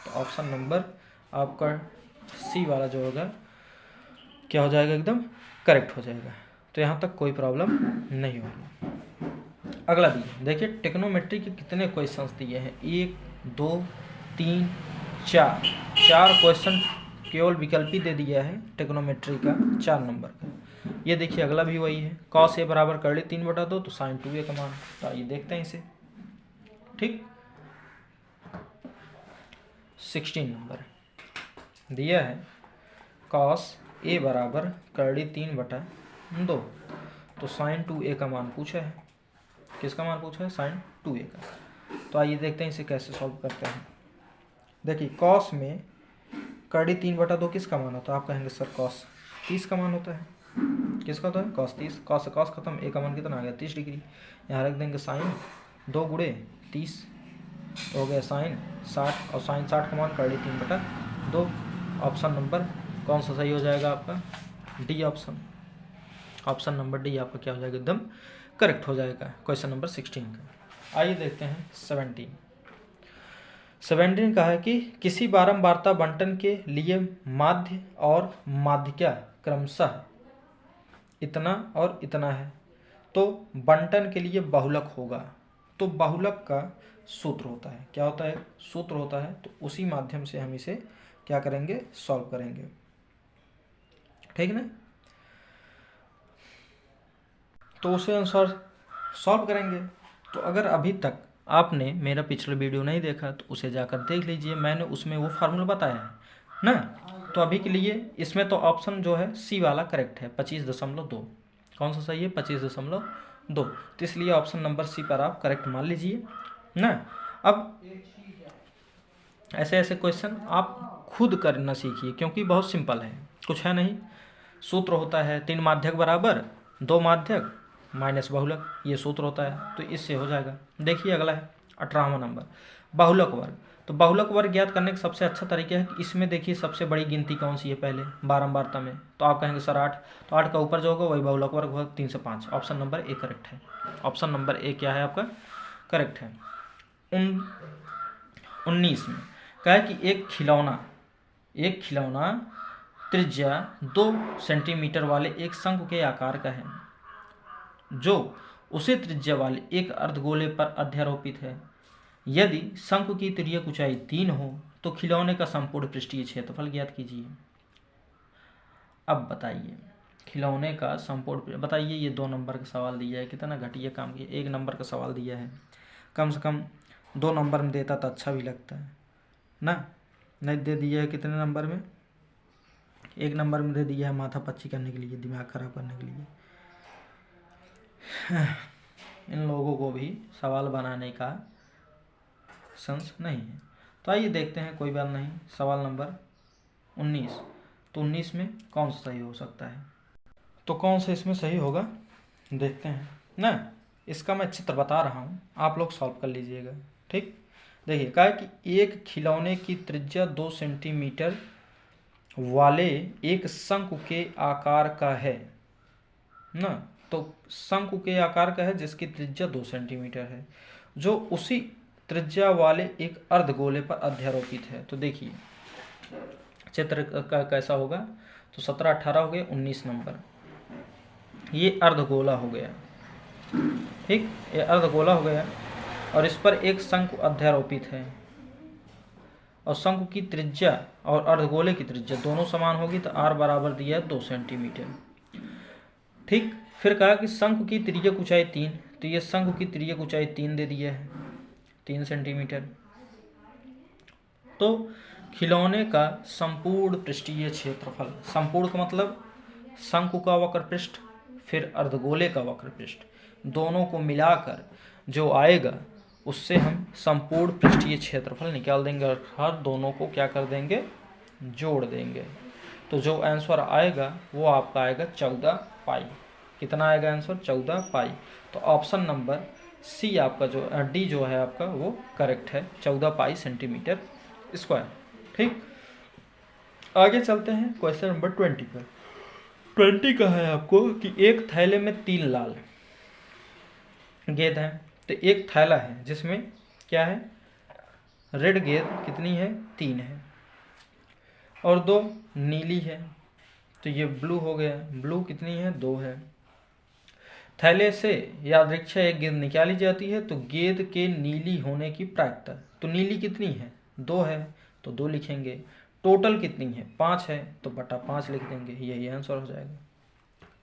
तो ऑप्शन नंबर आपका सी वाला जो होगा क्या हो जाएगा, एकदम करेक्ट हो जाएगा। तो यहाँ तक कोई प्रॉब्लम नहीं होगी। अगला दिए देखिए, टेक्नोमेट्री के कितने क्वेश्चंस दिए हैं, 1 2 3 4 क्वेश्चन केवल विकल्पी दे दिया है टेक्नोमेट्री का 4 नंबर का। ये देखिए अगला भी वही है, कॉस ए बराबर कर ली 3/2, तो साइन 2a का मान, तो आइए देखते हैं इसे। ठीक, 16 नंबर दिया है, कॉस ए बराबर कर ली 3/2, तो साइन 2a का मान पूछा है, किसका मान पूछा है, साइन 2a का। तो आइए देखते हैं इसे कैसे सॉल्व करते हैं। देखिए कॉस में कर ली 3/2 किसका मान होता है, आप कहेंगे सर कॉस 30 का मान होता है, किसका होता है कॉस 30, कॉस से कॉस खत्म, ए का मान कितना आ गया 30 डिग्री, यहाँ रख देंगे साइन 2 गुणे 30, तो हो गया साइन 60, और साइन 60 का मान कर ली 3/2। ऑप्शन नंबर कौन सा सही हो जाएगा आपका, D option, option number D आपका क्या हो जाएगा, एकदम करेक्ट हो जाएगा क्वेश्चन नंबर 16 का। आइए देखते हैं 17 का है कि किसी बारंबारता बंटन के लिए माध्य और माध्यिका क्रमशः इतना और इतना है, तो बंटन के लिए बहुलक होगा। तो बहुलक का सूत्र होता है, क्या होता है, सूत्र होता है, तो उसी माध्यम से हम इसे क्या करेंगे, सॉल्व करेंगे। ठीक ना, तो उसे अनुसार सॉल्व करेंगे। तो अगर अभी तक आपने मेरा पिछला वीडियो नहीं देखा तो उसे जाकर देख लीजिए, मैंने उसमें वो फार्मूला बताया है ना। तो अभी के लिए इसमें तो ऑप्शन जो है सी वाला करेक्ट है, 25.2, कौन सा सही है 25.2, तो इसलिए ऑप्शन नंबर सी पर आप करेक्ट मान लीजिए ना। अब ऐसे ऐसे क्वेश्चन आप खुद करना सीखिए, क्योंकि बहुत सिंपल है, कुछ है नहीं। सूत्र होता है 3 माध्यक बराबर 2 माध्यक माइनस बहुलक, ये सूत्र होता है, तो इससे हो जाएगा। देखिए अगला है 18वां नंबर, बहुलक वर्ग। तो बहुलक वर्ग ज्ञात करने का सबसे अच्छा तरीका है कि इसमें देखिए सबसे बड़ी गिनती कौन सी है पहले बारंबारता में, तो आप कहेंगे सर 8, तो 8 का ऊपर जो होगा वही बहुलक वर्ग होगा, 3 से 5। ऑप्शन नंबर ए करेक्ट है, ऑप्शन नंबर ए क्या है आपका करेक्ट है। 19 में कहा है कि एक खिलौना त्रिज्या 2 सेंटीमीटर वाले एक शंकु के आकार का है, जो उसी त्रिज्या वाले एक अर्धगोले पर अध्यारोपित है। यदि शंकु की तिर्यक ऊंचाई 3 हो तो खिलौने का संपूर्ण पृष्ठीय क्षेत्रफल ज्ञात कीजिए। अब बताइए खिलौने का संपूर्ण बताइए, ये 2 नंबर का सवाल दिया है, कितना घटिया काम किया, 1 नंबर का सवाल दिया है, कम से कम 2 नंबर में देता तो अच्छा भी लगता है ना, नहीं दे दिया है कितने नंबर में, 1 नंबर में दे दिया है, माथा पच्ची करने के लिए, दिमाग खराब करने के लिए। इन लोगों को भी सवाल बनाने का सेंस नहीं है। तो आइए देखते हैं, कोई बात नहीं। सवाल नंबर 19, तो 19 में कौन सा सही हो सकता है, तो कौन सा इसमें सही होगा देखते हैं ना। इसका मैं चित्र बता रहा हूँ, आप लोग सॉल्व कर लीजिएगा। ठीक, देखिए कहा कि एक खिलौने की त्रिज्या 2 सेंटीमीटर वाले एक शंकु के आकार का है ना, तो शंकु के आकार का है जिसकी त्रिज्या 2 सेंटीमीटर है, जो उसी त्रिज्या वाले एक अर्धगोले पर अध्यारोपित है। तो देखिए चित्र का कैसा होगा, तो 17 18 हो गए, 19 नंबर ये अर्धगोला हो गया। ठीक, ये अर्धगोला हो गया और इस पर एक शंकु अध्यारोपित है, और शंकु की त्रिज्या और अर्धगोले की त्रिज्या दोनों समान होगी, तो r बराबर दिया है 2 सेंटीमीटर। ठीक, फिर कहा कि शंकु की तिर्यक ऊंचाई 3, तो ये शंकु की तिर्यक ऊंचाई 3 दे दिया है। 3 सेंटीमीटर। तो खिलौने का संपूर्ण पृष्ठीय क्षेत्रफल, संपूर्ण का मतलब शंकु का वक्र पृष्ठ फिर अर्धगोले का वक्र पृष्ठ, दोनों को मिलाकर जो आएगा उससे हम संपूर्ण पृष्ठीय क्षेत्रफल निकाल देंगे और हर दोनों को क्या कर देंगे, जोड़ देंगे। तो जो आंसर आएगा वो आपका आएगा 14 पाई। कितना आएगा आंसर? 14 पाई। तो ऑप्शन नंबर सी आपका जो डी जो है आपका वो करेक्ट है, 14 पाई सेंटीमीटर स्क्वायर। ठीक, आगे चलते हैं क्वेश्चन नंबर 20 पर। 20 का है आपको कि एक थैले में 3 लाल गेंद है। तो एक थैला है जिसमें क्या है, रेड गेंद कितनी है, 3 है, और 2 नीली है। तो ये ब्लू हो गया, ब्लू कितनी है, 2 है। थैले से यादृच्छा एक गेंद निकाली जाती है तो गेंद के नीली होने की प्रायिकता, तो नीली कितनी है, 2 है, तो 2 लिखेंगे। टोटल कितनी है, 5 है, तो बटा 5 लिख देंगे, यही आंसर हो जाएगा,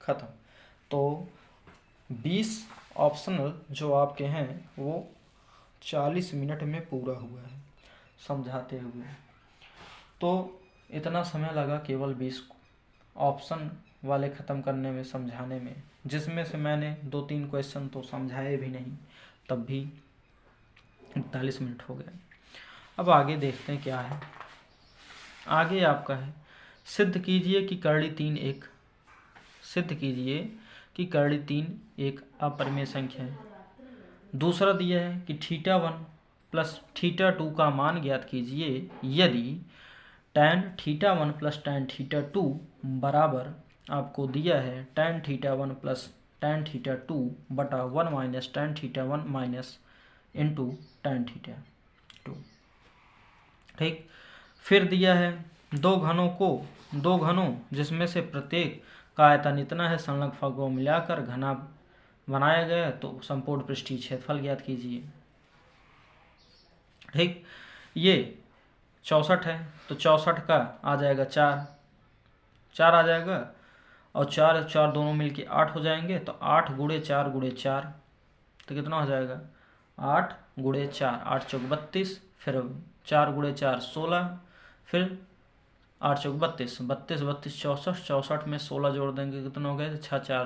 खत्म। तो 20 ऑप्शनल जो आपके हैं वो 40 मिनट में पूरा हुआ है समझाते हुए। तो इतना समय लगा केवल 20 ऑप्शन वाले ख़त्म करने में, समझाने में, जिसमें से मैंने 2-3 क्वेश्चन तो समझाए भी नहीं, तब भी 41 मिनट हो गए। अब आगे देखते हैं क्या है। आगे आपका है सिद्ध कीजिए कि कर्ली 3 एक, सिद्ध कीजिए कि कर्ली 3 एक अपरिमेय संख्या है। दूसरा दिया है कि θ1 प्लस θ2 का मान ज्ञात कीजिए यदि tan θ1 प्लस tan θ2 बराबर आपको दिया है tan θ1 प्लस tan θ2 बटा 1 minus tan θ1 minus into tan θ2। ठीक, फिर दिया है दो घनों जिसमें से प्रत्येक का आयतन इतना है, संलग्न भागों मिलाकर घना बनाया गया, तो संपूर्ण पृष्ठीय क्षेत्रफल ज्ञात कीजिए। ठीक, ये 64 है, तो 64 का आ जाएगा 4 आ जाएगा, और 4 दोनों मिलके 8 हो जाएंगे, तो 8 गुणे 4 तो कितना हो जाएगा, 8 गुणे 4, 8 चौक 32, फिर 4 गुणे 4 16, फिर 8 चौक 32, 64 में 16 जोड़ देंगे, कितना हो गया, 6 4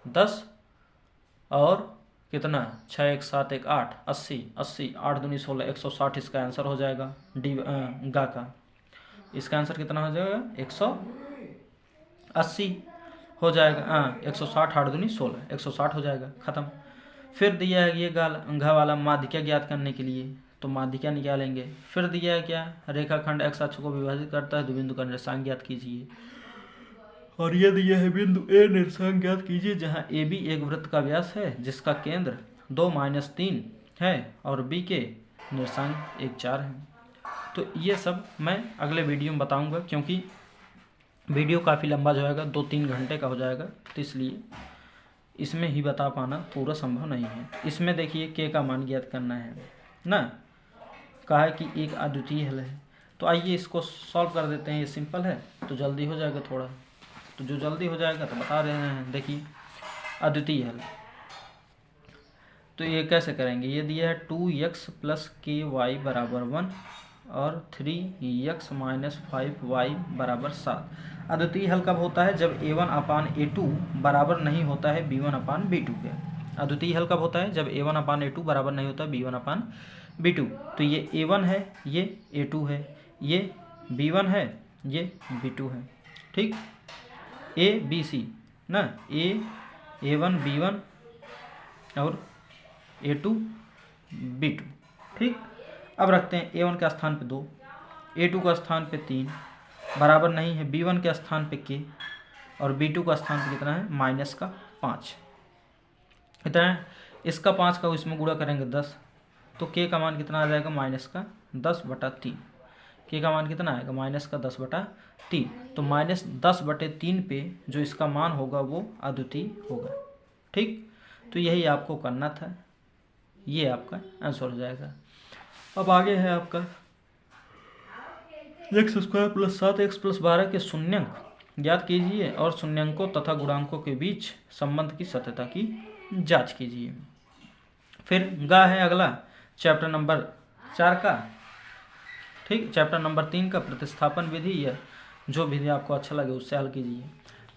10, और कितना, 6 1 7 1 8, 80, 8 दूनी 16, 160 इसका आंसर हो जाएगा। डी गा का इसका आंसर कितना हो जाएगा, 180 हो जाएगा। 160, 8 दूनी 16, 160 हो जाएगा, ख़त्म। फिर दिया है ये घा वाला माध्यिका ज्ञात करने के लिए, तो माध्यिका निकालेंगे। फिर दिया है क्या, रेखाखंड x अक्ष को विभाजित करता है, द्विबिंदु का निर्देशांक ज्ञात कीजिए। और ये दिया है बिंदु A निर्देशांक ज्ञात कीजिए, जहाँ AB एक वृत्त का व्यास है जिसका केंद्र 2-3 है और B के निर्देशांक 1 4 है। तो ये सब मैं अगले वीडियो में बताऊंगा, क्योंकि वीडियो काफ़ी लंबा जो है 2-3 घंटे का हो जाएगा, तो इसलिए इसमें ही बता पाना पूरा संभव नहीं है। इसमें देखिए K का मान ज्ञात करना है ना, कहा है कि एक अद्वितीय हल है। तो आइए इसको सॉल्व कर देते हैं, ये सिंपल है तो जल्दी हो जाएगा थोड़ा, तो जो जल्दी हो जाएगा तो बता रहे हैं। देखिए अद्वितीय हल, तो ये कैसे करेंगे, ये दिया है 2x प्लस ky बराबर 1 और 3x माइनस 5y बराबर 7। अद्वितीय हल कब होता है, जब a1 अपान a2 बराबर नहीं होता है b1 अपान b2 के। अद्वितीय हल कब होता है, जब a1 अपान a2 बराबर नहीं होता b1 अपान b2। तो ये a1 है, ये a2 है, ये b1 है, ये b2 है। ठीक, a b c ना, a1 b1 और a2 b2। ठीक, अब रखते हैं a1 के स्थान पे 2, a2 का स्थान पे 3, बराबर नहीं है b1 के स्थान पे k, और b2 का स्थान पे कितना है, -5 कितना है, इसका 5 का इसमें गुणा करेंगे 10, तो k का मान कितना आ जाएगा, -10/3। k का मान कितना आएगा, -10/3। तो -10/3 पे जो इसका मान होगा वो अद्वितीय होगा। ठीक, तो यही आपको करना था, ये आपका आंसर हो जाएगा। अब आगे है आपका x² + 7x + 12 के शून्यंक ज्ञात कीजिए और शून्यंकों तथा गुणांकों के बीच संबंध की सत्यता की जांच कीजिए। फिर गा है अगला चैप्टर नंबर 4 का, ठीक, चैप्टर नंबर 3 का प्रतिस्थापन विधि है। जो विधि आपको अच्छा लगे उससे हल कीजिए।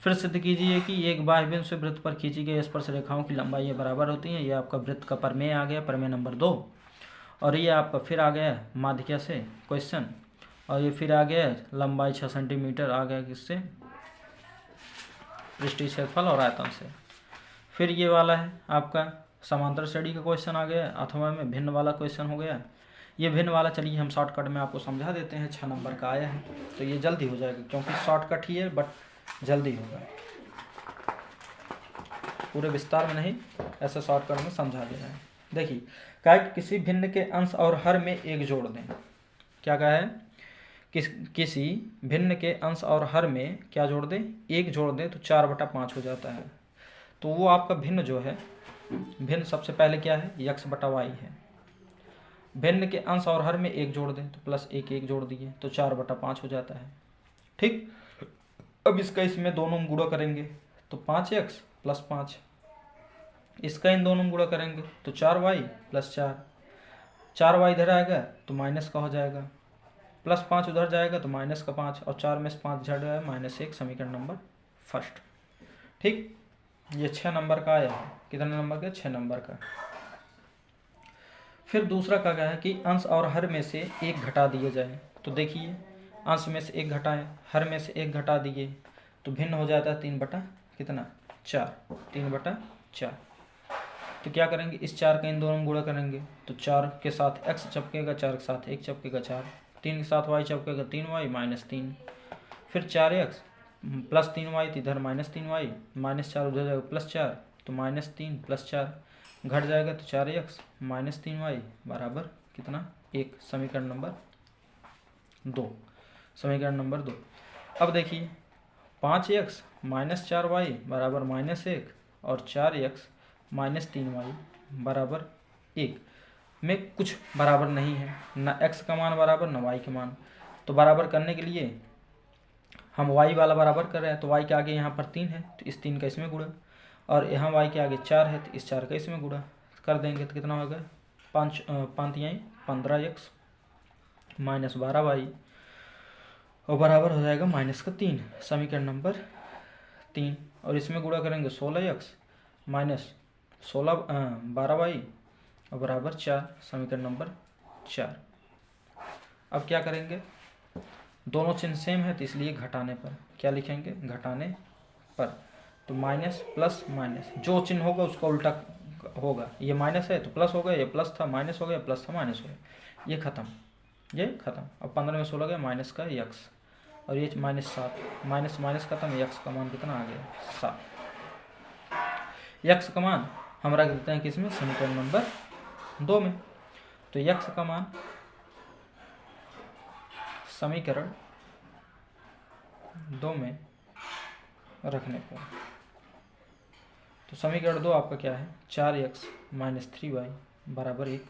फिर सिद्ध कीजिए कि एक बाह्य बिंदु से वृत्त पर खींची गई स्पर्श रेखाओं की लंबाई बराबर होती है। ये आपका वृत्त का प्रमेय आ गया, प्रमेय नंबर 2। और ये आपका फिर आ गया माध्यिका से क्वेश्चन, और ये फिर आ गया लंबाई 6 सेंटीमीटर आ गया किससे, पृष्ठीय क्षेत्रफल और आयतन से। फिर ये वाला है आपका समांतर श्रेणी का क्वेश्चन आ गया, अथवा में भिन्न वाला क्वेश्चन हो गया। ये भिन्न वाला चलिए हम शॉर्टकट में आपको समझा देते हैं, 6 नंबर का आया है तो ये जल्दी हो जाएगा, क्योंकि शॉर्टकट ही है बट जल्दी होगा, पूरे विस्तार में नहीं, ऐसे शॉर्टकट में समझा दे रहे हैं। देखिए क्या है, किसी भिन्न के अंश और हर में एक जोड़ दें। क्या कहा है, किसी भिन्न के अंश और हर में क्या जोड़ दें, एक जोड़ दें तो 4/5 हो जाता है। तो वो आपका भिन्न जो है, भिन्न सबसे पहले क्या है, x/y है। भिन्न के अंश और हर में एक जोड़ दें तो +1 जोड़ दिए तो 4/5 हो जाता है। ठीक, अब इसका इसमें दोनों में गुणा करेंगे तो 5x + 5, इसका इन दोनों में गुणा करेंगे तो 4y + 4, 4y इधर आएगा तो माइनस का हो जाएगा, +5 उधर जाएगा तो -5, और 4 में से 5 झड़ जाएगा -1, समीकरण नंबर फर्स्ट। ठीक, ये 6 नंबर का आया है। कितने नंबर का, 6 नंबर का। फिर दूसरा का क्या है कि अंश और हर में से एक घटा दिए जाए। तो देखिए अंश में से एक घटाएं, हर में से एक घटा दिए तो भिन्न हो जाता है 3/4, 3/4। तो क्या करेंगे, इस 4 का इन दोनों में गुणा करेंगे तो 4 के साथ x चपकेगा, 4 के साथ 1 चपकेगा 4, 3 के साथ y चपकेगा 3y -3, फिर 4x + 3y, इधर -3y, -4 उधर जाएगा +4 तो -3 + 4 घट जाएगा तो 4x -3y बराबर कितना, 1, समीकरण नंबर 2, समीकरण नंबर 2। अब देखिए 5x -4y बराबर -1 और 4x -3y बराबर 1 में कुछ बराबर नहीं है, ना x का मान बराबर ना y का मान। तो बराबर करने के लिए हम y वाला बराबर कर रहे हैं तो y के आगे यहाँ पर 3 है तो इस 3 का इसमें गुणा, और यहाँ y के आगे 4 है तो इस 4 का इसमें गुणा कर देंगे तो कितना होगा, 5 15x -12y और बराबर हो जाएगा -3, समीकरण नंबर 3। और इसमें गुणा करेंगे 16x -12y और बराबर 4, समीकरण नंबर 4। अब क्या करेंगे, दोनों चिन्ह सेम है तो इसलिए घटाने पर क्या लिखेंगे, घटाने पर तो माइनस प्लस माइनस, जो चिन्ह होगा उसका उल्टा होगा। ये माइनस है तो प्लस हो गया, ये प्लस था माइनस हो गया, प्लस था माइनस हो गया, ये खत्म, ये खत्म। अब 15 में 16 गया माइनस का x, और ये -7, माइनस माइनस खत्म, x का मान कितना आ गया 7। x का मान हम रख देते हैं किसमें, समीकरण नंबर 2 में। तो x का मान समीकरण 2 में रखने पर तो समीकरण 2 आपका क्या है, 4x -3y बराबर 1,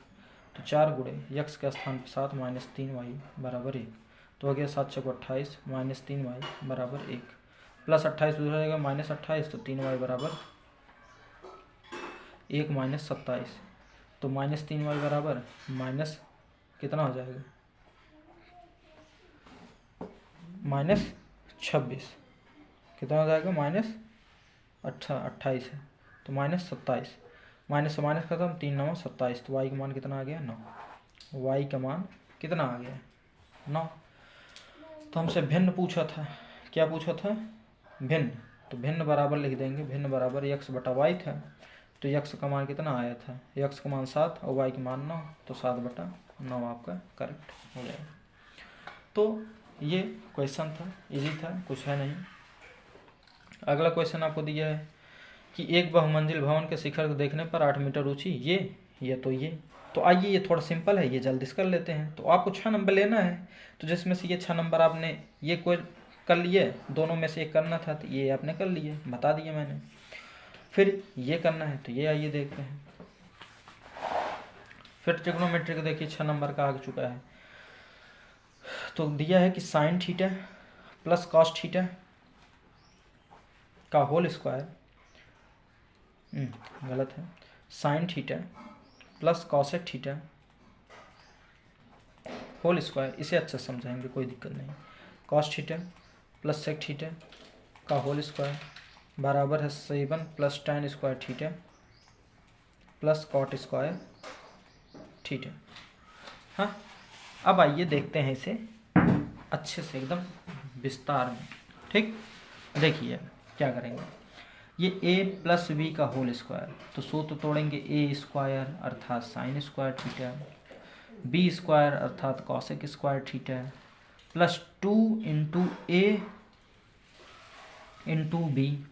तो 4 गुणे x के स्थान पर 7 -3y बराबर 1, तो हो गया 7 × 28 -3y बराबर 1, प्लस 28 दूसरा जाएगा -28 तो 3y बराबर 1 -27, तो -3y बराबर माइनस कितना हो जाएगा, -26, कितना हो जाएगा, -28 है तो -27, माइनस से माइनस खत्म, 3 9 27, तो y का मान कितना आ गया 9, y का मान कितना आ गया 9। तो हमसे भिन्न पूछा था, क्या पूछा था, भिन्न, तो भिन्न बराबर लिख देंगे, भिन्न बराबर x/y था, तो x का मान कितना आया था, x का मान 7 और y का मान 9, तो 7/9 आपका करेक्ट हो जाएगा। तो ये क्वेश्चन था, इजी था, कुछ है नहीं। अगला क्वेश्चन आपको दिया है कि एक बहुमंजिल भवन के शिखर को देखने पर 8 मीटर ऊंची ये तो आइए ये थोड़ा सिंपल है, ये जल्दी से कर लेते हैं। तो आपको 6 नंबर लेना है, तो जिसमें से ये 6 नंबर आपने ये कोई कर लिए, दोनों में से एक करना था तो ये आपने कर लिए, बता दिया मैंने। फिर ये करना है तो ये आइए देखते हैं। फिर ट्रिग्नोमेट्री को देखिए 6 नंबर का आ चुका है, तो दिया है कि sine theta plus cos theta का होल स्क्वायर, गलत है, sine theta plus cosec theta whole square, इसे अच्छे से समझाएंगे, कोई दिक्कत नहीं। Cos theta plus sec theta का होल स्क्वायर बराबर है 7 plus tan square theta plus cot square theta. हाँ, अब आइए देखते हैं इसे अच्छे से एकदम विस्तार में। ठीक, देखिए क्या करेंगे, ये a प्लस बी का होल स्क्वायर, तो सूत्र तोड़ेंगे a स्क्वायर अर्थात sine square theta, b square अर्थात cosec square theta plus 2 into a into B,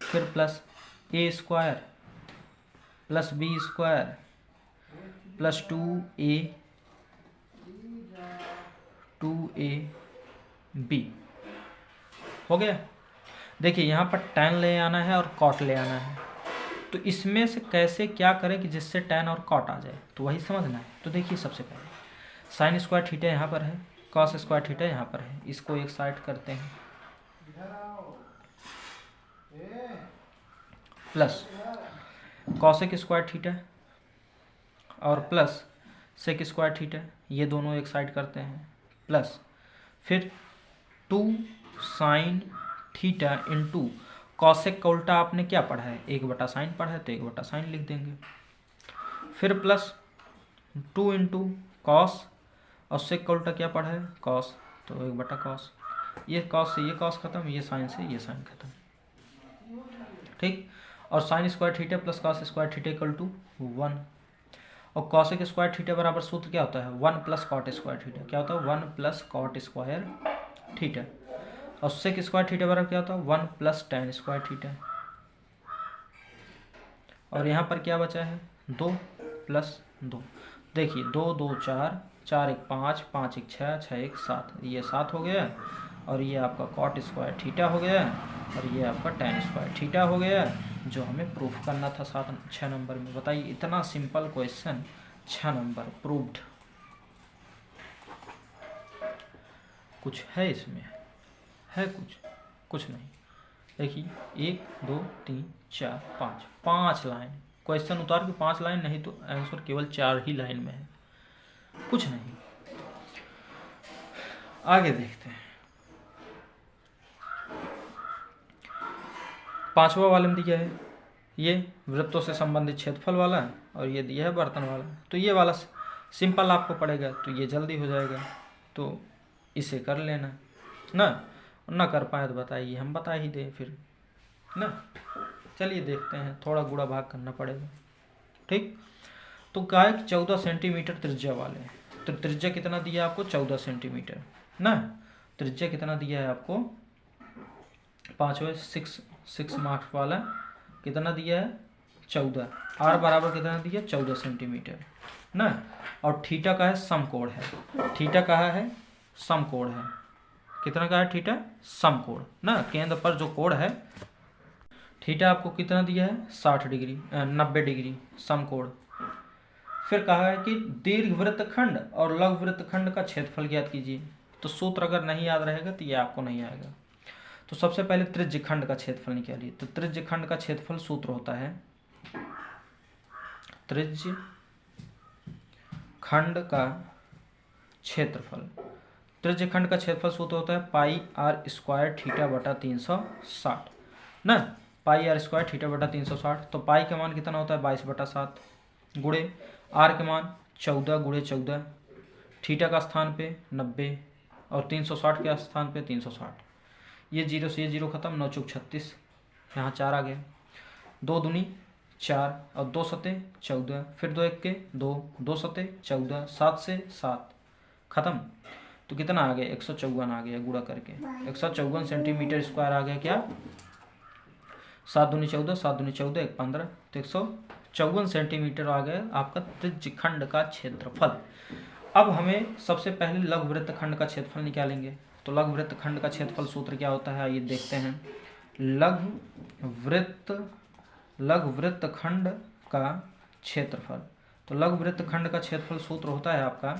फिर plus a square plus b square plus 2ab हो गया। देखिए यहाँ पर tan ले आना है और cot ले आना है, तो इसमें से कैसे क्या करें कि जिससे tan और cot आ जाए, तो वही समझना है। तो देखिए सबसे पहले साइन स्क्वायर थीटा यहाँ पर है, कॉस स्क्वायर थीटा यहाँ पर है, इसको एक साइड करते हैं, प्लस कॉसेक स्क्वायर थीटा और प्लस सेक स्क्वायर थीटा, ये दोनों एक साइड करते हैं, प्लस फिर 2 साइन थीटा इंटू कॉसेक का उल्टा आपने क्या पढ़ा है, 1/साइन पढ़ा है, तो 1/साइन लिख देंगे, फिर प्लस 2 इंटू कॉस और सेक का उल्टा क्या पढ़ा है, कॉस, तो 1/कॉस, ये कॉस से ये कॉस खत्म, ये साइन से ये साइन खत्म। ठीक, और sine square theta plus cos square theta equal to 1, और कॉसेक स्क्वायर थीटा बराबर सूत्र क्या होता है, 1 प्लस कॉट स्क्वायर थीटा, क्या होता है 1 प्लस कॉट स्क्वायर थीटा, और सेक स्क्वायर थीटा बराबर क्या होता है 1 प्लस tan स्क्वायर थीटा, और यहाँ पर क्या बचा है 2 प्लस 2, देखिए 2 2 4, 4 1 5, 5 1 6, 6 1 7, ये 7 हो गया, और ये आपका कॉट स्क्वायर थीटा हो गया, और ये आपका tan स्क्वायर थीटा हो गया, जो हमें प्रूफ करना था 6 नंबर में। बताइए इतना सिंपल क्वेश्चन 6 नंबर प्रूव्ड, कुछ है इसमें, है कुछ नहीं। देखिए 1 2 3 4 5 लाइन, क्वेश्चन उतार के 5 लाइन, नहीं तो आंसर केवल 4 ही लाइन में है, कुछ नहीं। आगे देखते हैं, 5वां वाले में दिया है ये वृत्तों से संबंधित क्षेत्रफल वाला, और ये दिया है बर्तन वाला, तो ये वाला सिंपल आपको पड़ेगा, तो ये जल्दी हो जाएगा, तो इसे कर लेना ना कर पाए तो बताइए, हम बता ही दें फिर ना। चलिए देखते हैं, थोड़ा गुणा भाग करना पड़ेगा। ठीक, तो काय 14 सेंटीमीटर त्रिज्या वाले, तो त्रिज्या कितना दिया आपको 14 सेंटीमीटर ना, त्रिज्या कितना दिया है आपको 5वें 6 मार्क्स वाला कितना दिया है 14, आर बराबर कितना दिया 14 सेंटीमीटर ना, और थीटा का है समकोण है, थीटा कहा है समकोण है, कितना का है थीटा समकोण ना, केंद्र पर जो कोण है थीटा आपको कितना दिया है 60 डिग्री 90 डिग्री समकोण। फिर कहा है कि दीर्घ वृत्तखंड और लघु वृत्तखंड का क्षेत्रफल ज्ञात कीजिए, तो सूत्र अगर नहीं याद रहेगा तो ये आपको नहीं आएगा। तो सबसे पहले त्रिज्य खंड का क्षेत्रफल निकालिए, तो त्रिज्य खंड का क्षेत्रफल सूत्र होता है, त्रिज्य खंड का क्षेत्रफल, त्रिज्य खंड का क्षेत्रफल सूत्र होता है पाई आर स्क्वायर थीटा बटा 360 ना, पाई आर स्क्वायर थीटा बटा 360, तो पाई का मान कितना होता है 22/7 गुणे आर के मान 14 गुणे 14, थीटा का स्थान पे 90 और 360 के स्थान पे 360, ये 0 से ये 0 खत्म, 9 चौक 36, यहाँ 4 आ गया, 2 दूनी 4 और 2 सते 14, फिर 2 1 के 2, 2 सते 14, 7 से 7 खत्म, तो कितना आ गया 154 आ गया, गुणा करके 154 सेंटीमीटर स्क्वायर आ गया, क्या 7 दूनी 14, 7 दूनी 14 1 15, तो 154 सेंटीमीटर आ गया आपका त्रिज्य खंड का क्षेत्रफल। अब हमें सबसे पहले लघु वृत्तखंड का क्षेत्रफल निकालेंगे, तो लघु वृत्तखंड का क्षेत्रफल सूत्र क्या होता है आइए देखते हैं, लघु वृत्तखंड का क्षेत्रफल, तो लघु वृत्तखंड का क्षेत्रफल सूत्र होता है आपका,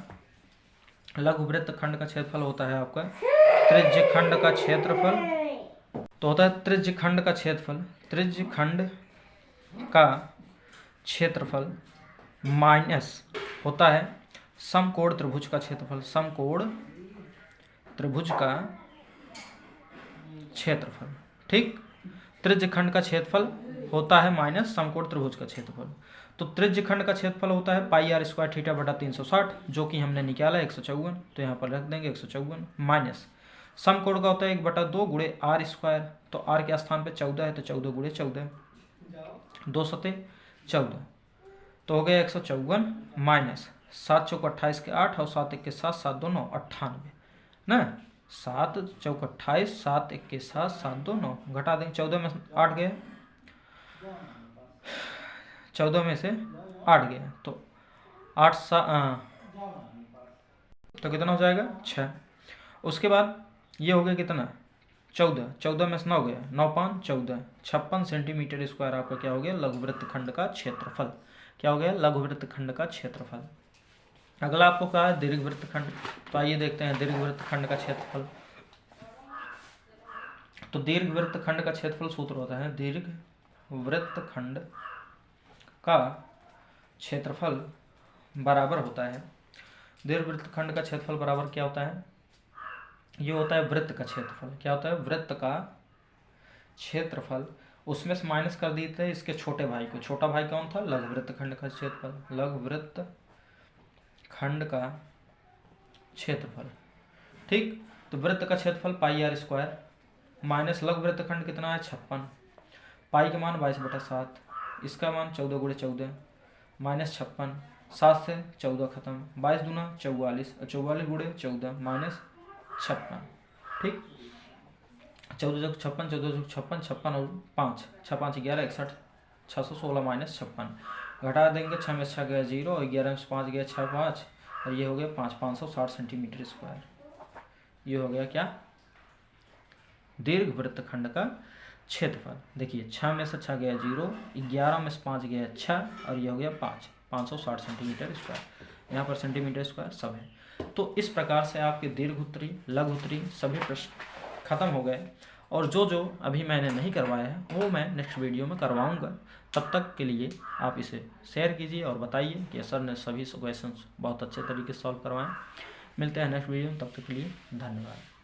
लघु वृत्तखंड का क्षेत्रफल होता है आपका त्रिज्य खंड का क्षेत्रफल, तो होता है त्रिज्य खंड का क्षेत्रफल, त्रिज्य खंड का क्षेत्रफल माइनस होता है समकोण त्रिभुज का क्षेत्रफल, समकोण त्रिभुज का क्षेत्रफल, ठीक। त्रिज्य खंड का क्षेत्रफल होता है माइनस समकोण त्रिभुज का क्षेत्रफल। तो त्रिज्य खंड का क्षेत्रफल होता है पाई आर स्क्वायर थीटा बटा 360, जो कि हमने निकाला 154, तो यहाँ पर रख देंगे 154, माइनस समकोण का होता है 1/2 गुणे आर स्क्वायर, तो आर के स्थान पे 14 है तो 14 गुणे 14, 2 सते 14, तो हो गया 154 माइनस 7 चौक 28 के 8 और 7 1 के 7, 7 2 9 98 ना, 7 चौक 28, 7 1 के 7, 7 2 9, घटा देंगे 14 में 8 गए, 14 में से 8 गया तो 8 तो कितना हो जाएगा 6। उसके बाद ये हो गया कितना 14, 14 में से 9 गया, 9 5 14, 56 सेंटीमीटर स्क्वायर आपका क्या हो गया लघुवृत्त खंड का क्षेत्रफल। क्या हो गया लघुवृत्त खंड का क्षेत्रफल। अगला आपको कहा है दीर्घवृत्त खंड, तो आइए देखते हैं दीर्घवृत्त खंड का क्षेत्रफल। तो दीर्घवृत्त खंड का क्षेत्रफल सूत्र होता है दीर्घवृत्त खंड का क्षेत्रफल बराबर होता है, दीर्घवृत्त खंड का क्षेत्रफल बराबर क्या होता है, ये होता है वृत्त का क्षेत्रफल। क्या होता है वृत्त का क्षेत्रफल, उसमें से माइनस कर दिए थे इसके छोटे भाई को, छोटा भाई कौन था लघुवृत्त खंड का क्षेत्रफल, लघुवृत्त खंड का क्षेत्रफल, ठीक। तो वृत्त का क्षेत्रफल पाई आर स्क्वायर माइनस लघुवृत्त खंड कितना है 56, पाई का मान 22/7, इसका मान 14 गुणे 14 माइनस 56, 7 से 14 खत्म, 22 दूना 44 और 44 गुणे 14 माइनस 56, ठीक। 14 56, 14 56, 56 और 5, 6 5 11 61, 616 माइनस 56, घटा देंगे 6 में 6 गया 0 और 11 में 5 गया 6 5 और ये हो गया 560 सेंटीमीटर स्क्वायर। ये हो गया क्या दीर्घवृत्त खंड का क्षेत्रफल। देखिए 6 में से 6 गया 0, 11 में से 5 गया 6 और ये हो गया 560 सेंटीमीटर स्क्वायर। यहाँ पर सेंटीमीटर स्क्वायर सब है। तो इस प्रकार से आपके दीर्घ उत्तरी लघु उत्तरी सभी प्रश्न खत्म हो गए, और जो जो अभी मैंने नहीं करवाया है वो मैं नेक्स्ट वीडियो में करवाऊंगा। तब तक के लिए आप इसे शेयर कीजिए और बताइए कि सर ने सभी क्वेश्चंस बहुत अच्छे तरीके से सॉल्व करवाएं। मिलते हैं नेक्स्ट वीडियो में, तब तक के लिए धन्यवाद।